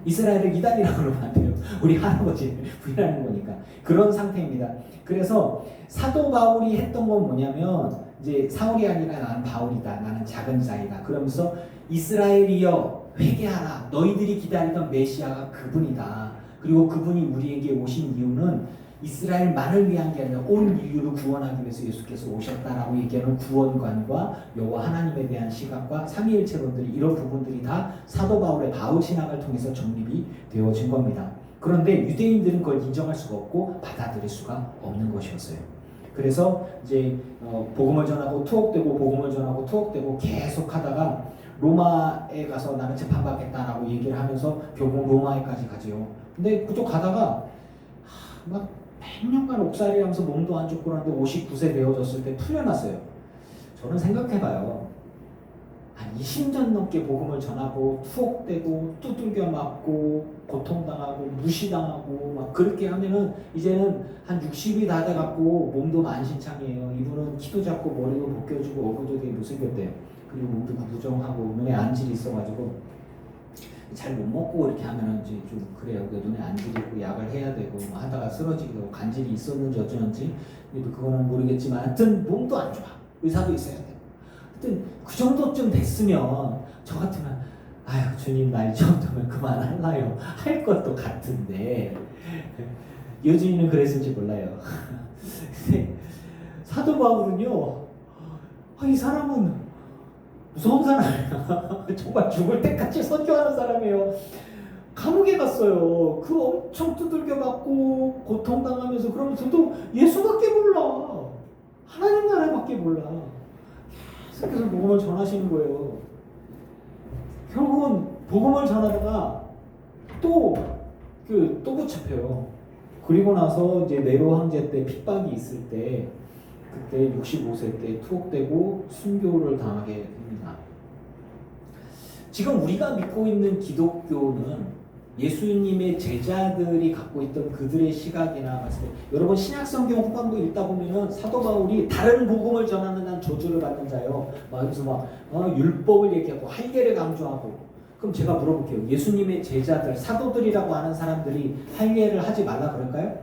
이스라엘을 이단이라고 그러면 안 돼요. 우리 할아버지 부인하는 거니까. 그런 상태입니다. 그래서 사도 바울이 했던 건 뭐냐면, 이제 사울이 아니라 나는 바울이다, 나는 작은 자이다, 그러면서 이스라엘이여 회개하라, 너희들이 기다리던 메시아가 그분이다, 그리고 그분이 우리에게 오신 이유는 이스라엘만을 위한 게 아니라 온 인류를 구원하기 위해서 예수께서 오셨다라고 얘기하는 구원관과 여호와 하나님에 대한 시각과 삼위일체론들이, 이런 부분들이 다 사도 바울의 바울 신학을 통해서 정립이 되어진 겁니다. 그런데 유대인들은 그걸 인정할 수가 없고 받아들일 수가 없는 것이었어요. 그래서 이제 복음을 전하고 투옥되고 복음을 전하고 투옥되고 계속 하다가 로마에 가서 나는 재판받겠다라고 얘기를 하면서 결국 로마에까지 가죠. 근데 그쪽 가다가 막 100년간 옥살이 하면서 몸도 안 좋고 그러는데 59세 되어졌을 때 풀려났어요. 저는 생각해봐요. 한 20년 넘게 복음을 전하고 투옥되고 두들겨 맞고 고통당하고 무시당하고 막 그렇게 하면은 이제는 한 60이 다 돼갖고 몸도 만신창이에요. 이분은 키도 작고 머리도 벗겨지고 얼굴도 되게 못생겼대요. 그리고 몸도 부정하고 눈에 안질이 있어가지고 잘 못 먹고 이렇게 하면은 이제 좀 그래요. 눈에 안질이 있고 약을 해야 되고 하다가 쓰러지기도 하고 간질이 있었는지 어쩌는지 그거는 모르겠지만 하여튼 몸도 안 좋아. 의사도 있어야 돼요. 하여튼 그 정도쯤 됐으면 저 같으면 아유 주님 나 이 정도면 그만할라요 할 것도 같은데, 여주인은 그랬을지 몰라요. 근데 사도 바울은요, 이 사람은 무서운 사람이에요. 정말 죽을 때까지 선교하는 사람이에요. 감옥에 갔어요. 그 엄청 두들겨 맞고 고통당하면서 그러면서도 예수밖에 몰라. 하나님 나라밖에 몰라. 계속해서 복음을 전하시는 거예요. 결국은 복음을 전하다가 또 붙잡혀요. 그리고 나서 이제 네로 황제 때 핍박이 있을 때, 그때 65세 때 투옥되고 순교를 당하게 됩니다. 지금 우리가 믿고 있는 기독교는 예수님의 제자들이 갖고 있던 그들의 시각이나 봤을 때, 여러분 신약 성경 후반부 읽다 보면은 사도 바울이 다른 복음을 전하는 한 저주를 받는 자요, 그래서 율법을 얘기하고 할례를 강조하고. 그럼 제가 물어볼게요. 예수님의 제자들, 사도들이라고 하는 사람들이 할례를 하지 말라 그럴까요?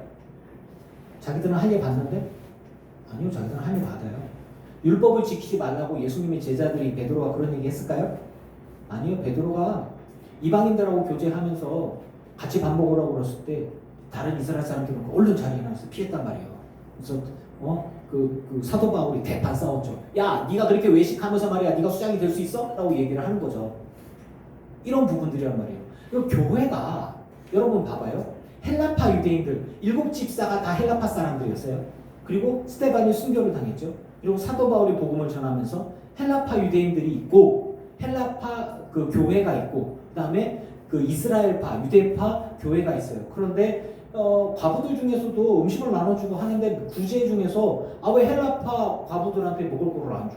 자기들은 할례 받는데? 아니요, 자기들은 할례 받아요. 율법을 지키지 말라고 예수님의 제자들이 베드로가 그런 얘기 했을까요? 아니요, 베드로가 이방인들하고 교제하면서 같이 밥 먹으라고 그랬을 때 다른 이스라엘 사람들은 얼른 자리에 나와서 피했단 말이에요. 그래서 그 사도 바울이 대판 싸웠죠. 야, 네가 그렇게 외식하면서 말이야, 네가 수장이 될 수 있어? 라고 얘기를 하는 거죠. 이런 부분들이란 말이에요. 이 교회가, 여러분 봐봐요. 헬라파 유대인들 7집사가 다 헬라파 사람들이었어요. 그리고 스데반이 순교를 당했죠. 그리고 사도 바울이 복음을 전하면서 헬라파 유대인들이 있고, 헬라파 그 교회가 있고, 그 다음에 그 이스라엘파 유대파 교회가 있어요. 그런데 과부들 중에서도 음식을 나눠주고 하는데 구제 중에서 왜 헬라파 과부들한테 먹을 거를 안 줘?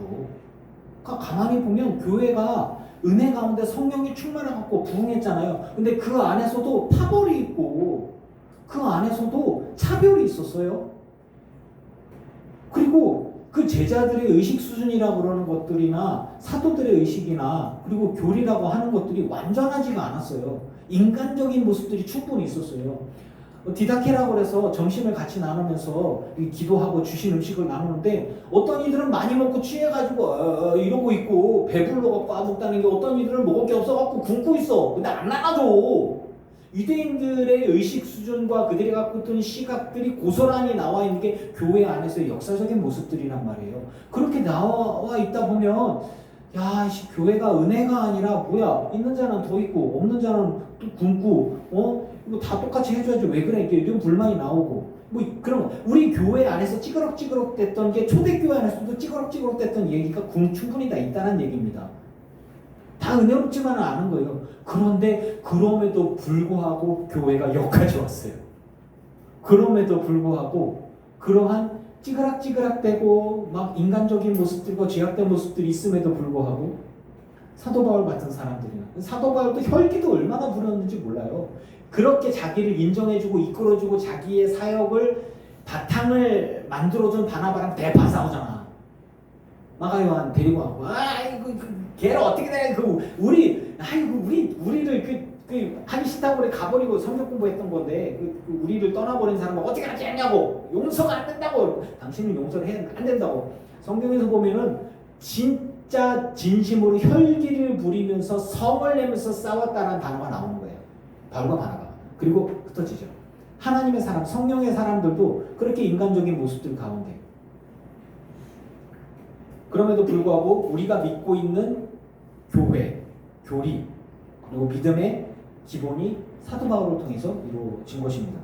그러니까 가만히 보면 교회가 은혜 가운데 성령이 충만해갖고 부흥했잖아요. 근데 그 안에서도 파벌이 있고 그 안에서도 차별이 있었어요. 그리고 그 제자들의 의식 수준이라고 그러는 것들이나 사도들의 의식이나 그리고 교리라고 하는 것들이 완전하지가 않았어요. 인간적인 모습들이 충분히 있었어요. 디다케라고 해서 점심을 같이 나누면서 기도하고 주신 음식을 나누는데, 어떤 이들은 많이 먹고 취해가지고 이러고 있고 배불러갖고 먹다는 게, 어떤 이들은 먹을 게 없어갖고 굶고 있어. 근데 안 나눠줘. 유대인들의 의식 수준과 그들이 갖고 있던 시각들이 고스란히 나와 있는 게 교회 안에서의 역사적인 모습들이란 말이에요. 그렇게 나와 있다 보면 야, 교회가 은혜가 아니라 뭐야? 있는 자는 더 있고 없는 자는 또 굶고 이거 다 똑같이 해줘야지 왜 그래? 이런 불만이 나오고 뭐 그런 거. 우리 교회 안에서 찌그럭찌그럭 됐던 게 초대교회 안에서도 찌그럭찌그럭 됐던 얘기가 충분히 다 있다는 얘기입니다. 다 은혜롭지만은 않은 거예요. 그런데 그럼에도 불구하고 교회가 여기까지 왔어요. 그럼에도 불구하고 그러한 찌그락찌그락대고 막 인간적인 모습들과 죄악된 모습들이 있음에도 불구하고 사도 바울 같은 사람들이나 사도 바울도 혈기도 얼마나 부렸는지 몰라요. 그렇게 자기를 인정해주고 이끌어주고 자기의 사역을 바탕을 만들어준 바나바랑 대파 싸우잖아. 마가 요한 데리고 와고 아이고 걔를 어떻게 돼? 우리를 한시타고에 가버리고 성경 공부했던 건데 우리를 떠나버린 사람을 어떻게 하지 않냐고. 용서가 안 된다고. 당신은 용서를 해야 안 된다고. 성경에서 보면은 진짜 진심으로 혈기를 부리면서 성을 내면서 싸웠다는 단어가 나오는 거예요. 바울과 바나바. 그리고 흩어지죠. 하나님의 사람, 성령의 사람들도 그렇게 인간적인 모습들 가운데 그럼에도 불구하고 우리가 믿고 있는 교회, 교리, 그리고 믿음의 기본이 사도 바울을 통해서 이루어진 것입니다.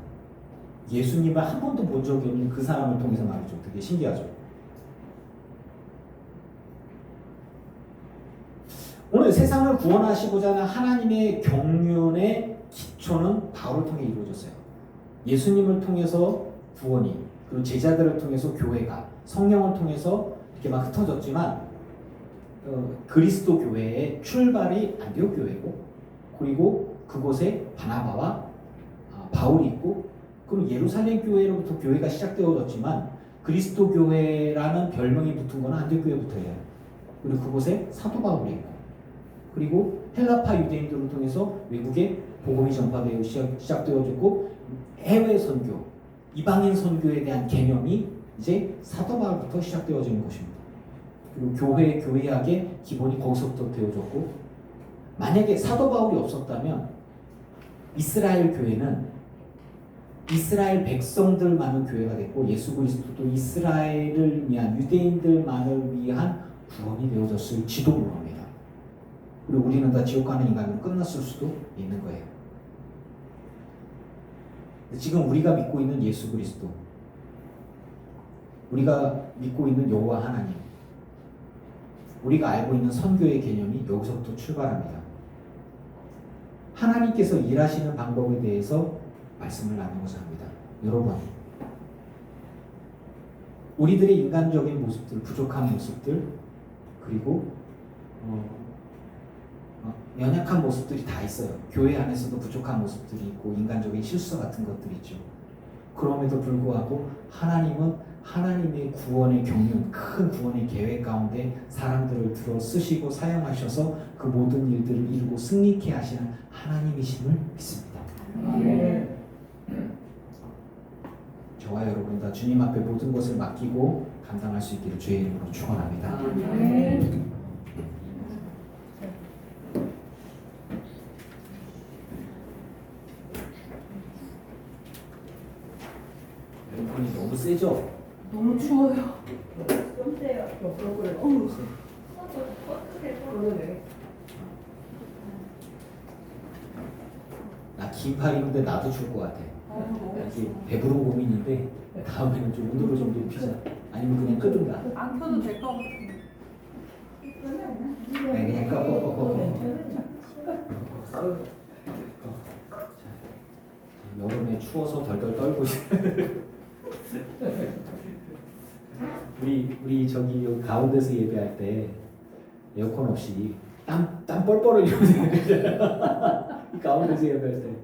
예수님을 한 번도 본 적이 없는 그 사람을 통해서 말이죠. 되게 신기하죠. 오늘 세상을 구원하시고자 하는 하나님의 경륜의 기초는 바울을 통해 이루어졌어요. 예수님을 통해서 구원이, 그리고 제자들을 통해서 교회가, 성령을 통해서 이렇게 막 흩어졌지만 그리스도 교회의 출발이 안디옥 교회고, 그리고 그곳에 바나바와 바울이 있고, 그리고 예루살렘 교회로부터 교회가 시작되어졌지만 그리스도 교회라는 별명이 붙은 것은 안디옥 교회부터예요. 그리고 그곳에 사도 바울이 있고, 그리고 헬라파 유대인들을 통해서 외국에 복음이 전파되어 시작되어졌고, 해외 선교, 이방인 선교에 대한 개념이 이제 사도 바울부터 시작되어지는 것입니다. 그리고 교회학의 기본이 거기서부터 되어졌고, 만약에 사도 바울이 없었다면 이스라엘 교회는 이스라엘 백성들만의 교회가 됐고, 예수 그리스도도 이스라엘을 위한, 유대인들만을 위한 구원이 되어졌을지도 모릅니다. 그리고 우리는 다 지옥 가는 인간으로 끝났을 수도 있는 거예요. 지금 우리가 믿고 있는 예수 그리스도, 우리가 믿고 있는 여호와 하나님, 우리가 알고 있는 선교의 개념이 여기서부터 출발합니다. 하나님께서 일하시는 방법에 대해서 말씀을 나누고자 합니다. 여러분, 우리들의 인간적인 모습들, 부족한 모습들, 그리고 연약한 모습들이 다 있어요. 교회 안에서도 부족한 모습들이 있고 인간적인 실수 같은 것들이 있죠. 그럼에도 불구하고 하나님은 하나님의 구원의 경륜, 큰 구원의 계획 가운데 사람들을 들어 쓰시고 사용하셔서 그 모든 일들을 이루고 승리케 하시는 하나님이심을 믿습니다. 저와 여러분 다 주님 앞에 모든 것을 맡기고 감당할 수 있기를 주의 이름으로 축원합니다. 에어컨이 너무 세죠? 너무 추워요. 좀 세요. 어우. 나 긴팔 입는데 나도 추울 것 같아. 이게 배부른 고민인데 다음에는 좀 온도를 좀 높이자. 아니면 그냥 끄든가. 안 켜도 될 것 같아. 그냥 꺼. 여름에 추워서 덜덜 떨고 있어. 우리 저기 여기 가운데서 예배할 때 에어컨 없이 땀 뻘뻘 흘리면서 가운데서 예배할 때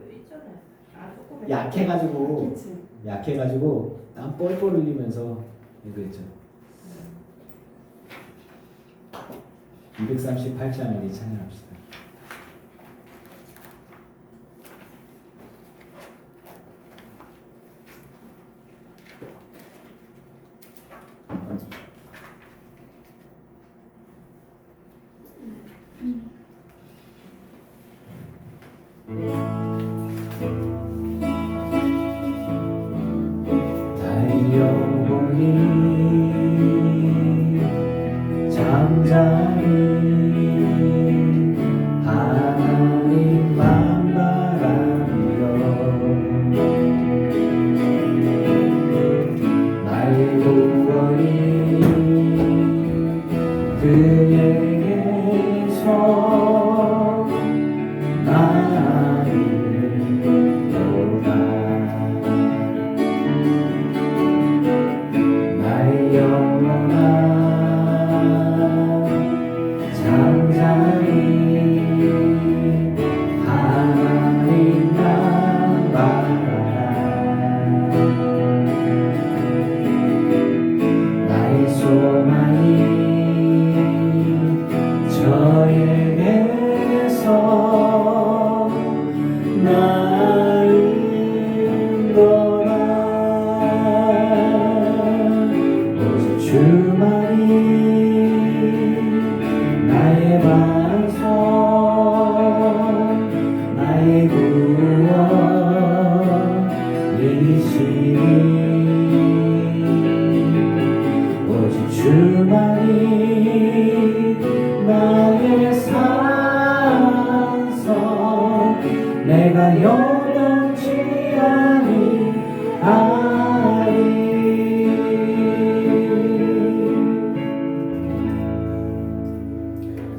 약해가지고 땀 뻘뻘 흘리면서 예배했죠. 238장을 찬양합시다. 소망이 저에게서 나은거라. 오직 주만이 나의 반석, 나의 구원이시니 오직 주만이 나의 산성, 내가 요동치 아니하리.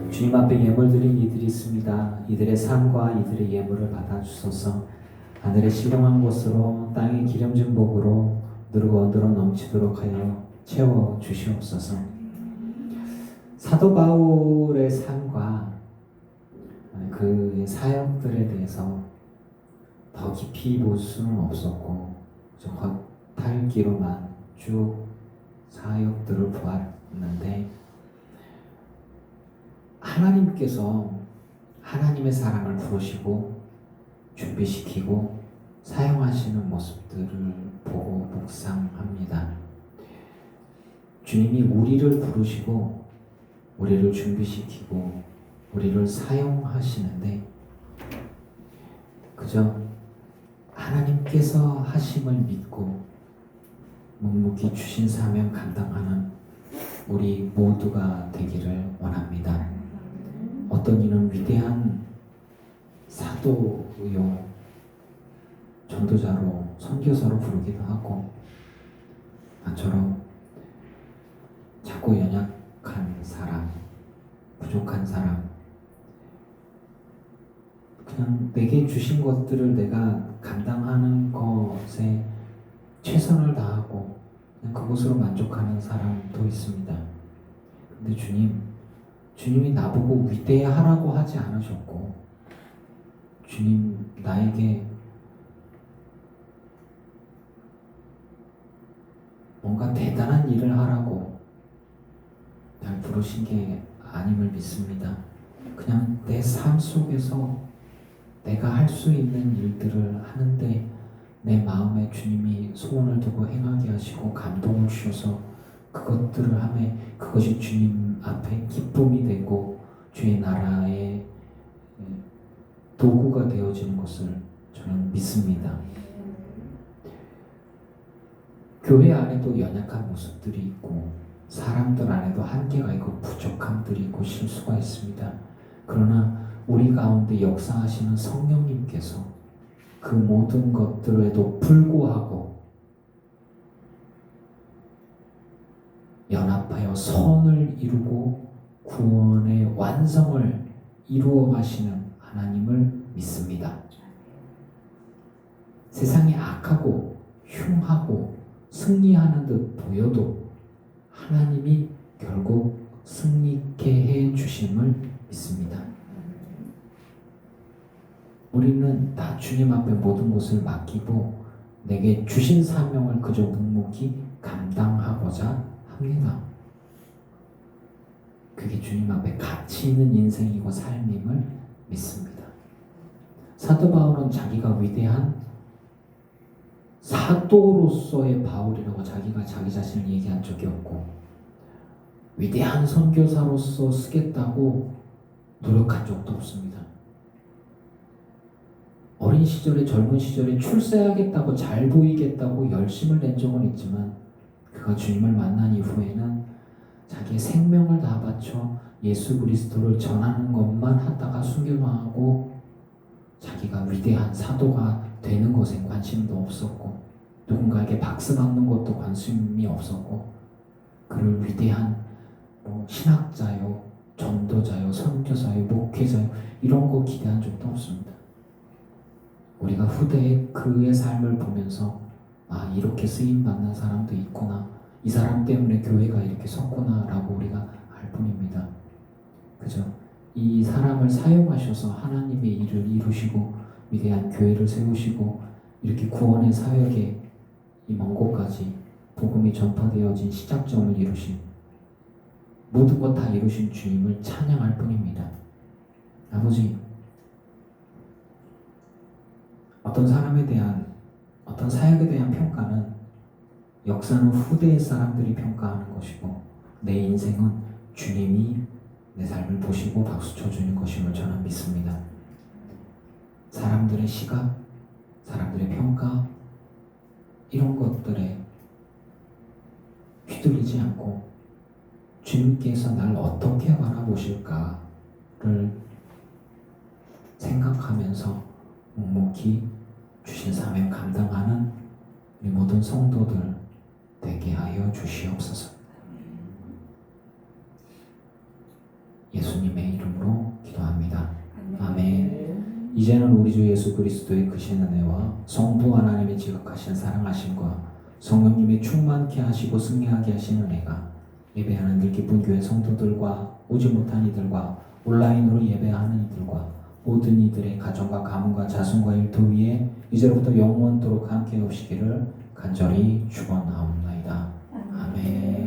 주님 앞에 예물 드린 이들이 있습니다. 이들의 삶과 이들의 예물을 받아주소서. 하늘의 신령한 곳으로 땅의 기름진 복으로 누르고 얻으러 넘치도록 하여 채워 주시옵소서. 사도 바울의 삶과 그의 사역들에 대해서 더 깊이 볼 수는 없었고 겉핥기로만 쭉 사역들을 보았는데, 하나님께서 하나님의 사랑을 부르시고 준비시키고 사용하시는 모습들을 보고 묵상합니다. 주님이 우리를 부르시고 우리를 준비시키고 우리를 사용하시는데 그저 하나님께서 하심을 믿고 묵묵히 주신 사명 감당하는 우리 모두가 되기를 원합니다. 어떤 이는 위대한 사도요, 전도자로, 선교사로 부르기도 하고, 나처럼 작고 연약한 사람, 부족한 사람, 그냥 내게 주신 것들을 내가 감당하는 것에 최선을 다하고 그냥 그것으로 만족하는 사람도 있습니다. 근데 주님이 나보고 위대하라고 하지 않으셨고, 주님 나에게 뭔가 대단한 일을 하라고 날 부르신 게 아님을 믿습니다. 그냥 내 삶 속에서 내가 할 수 있는 일들을 하는데 내 마음에 주님이 소원을 두고 행하게 하시고 감동을 주셔서 그것들을 하며 그것이 주님 앞에 기쁨이 되고 주의 나라의 도구가 되어지는 것을 저는 믿습니다. 교회 안에도 연약한 모습들이 있고 사람들 안에도 한계가 있고 부족함들이 있고 실수가 있습니다. 그러나 우리 가운데 역사하시는 성령님께서 그 모든 것들에도 불구하고 연합하여 선을 이루고 구원의 완성을 이루어 가시는 하나님을 믿습니다. 세상이 악하고 흉하고 승리하는 듯 보여도 하나님이 결국 승리케 해 주심을 믿습니다. 우리는 다 주님 앞에 모든 것을 맡기고 내게 주신 사명을 그저 묵묵히 감당하고자 합니다. 그게 주님 앞에 가치 있는 인생이고 삶임을 믿습니다. 사도 바울은 자기가 위대한 사도로서의 바울이라고 자기가 자기 자신을 얘기한 적이 없고, 위대한 선교사로서 쓰겠다고 노력한 적도 없습니다. 어린 시절에 젊은 시절에 출세하겠다고 잘 보이겠다고 열심을 낸 적은 있지만 그가 주님을 만난 이후에는 자기의 생명을 다 바쳐 예수 그리스도를 전하는 것만 하다가 순교하고 자기가 위대한 사도가 되는 것에 관심도 없었고 누군가에게 박수 받는 것도 관심이 없었고 그를 위대한 신학자요, 전도자요, 선교사요, 목회자요 이런 거 기대한 적도 없습니다. 우리가 후대에 그의 삶을 보면서 아 이렇게 쓰임받는 사람도 있구나, 이 사람 때문에 교회가 이렇게 섰구나 라고 우리가 알 뿐입니다. 그죠? 이 사람을 사용하셔서 하나님의 일을 이루시고 위대한 교회를 세우시고 이렇게 구원의 사역에 이 먼 곳까지 복음이 전파되어진 시작점을 이루신 모든 것 다 이루신 주님을 찬양할 뿐입니다. 아버지, 어떤 사람에 대한, 어떤 사역에 대한 평가는 역사는 후대의 사람들이 평가하는 것이고, 내 인생은 주님이 내 삶을 보시고 박수 쳐주는 것임을 저는 믿습니다. 사람들의 시각, 사람들의 평가, 이런 것들에 휘둘리지 않고 주님께서 날 어떻게 바라보실까를 생각하면서 묵묵히 주신 사명 감당하는 우리 모든 성도들 되게 하여 주시옵소서. 예수님의 이름으로 기도합니다. 아멘. 이제는 우리 주 예수 그리스도의 크신 은혜와 성부 하나님의 지극하신 사랑하심과 성령님의 충만케 하시고 승리하게 하신 은혜가 예배하는 늘 기쁜 교회 성도들과 오지 못한 이들과 온라인으로 예배하는 이들과 모든 이들의 가정과 가문과 자손과 일터 위에 이제로부터 영원토록 함께 없시기를 간절히 축원하옵나이다. 아멘.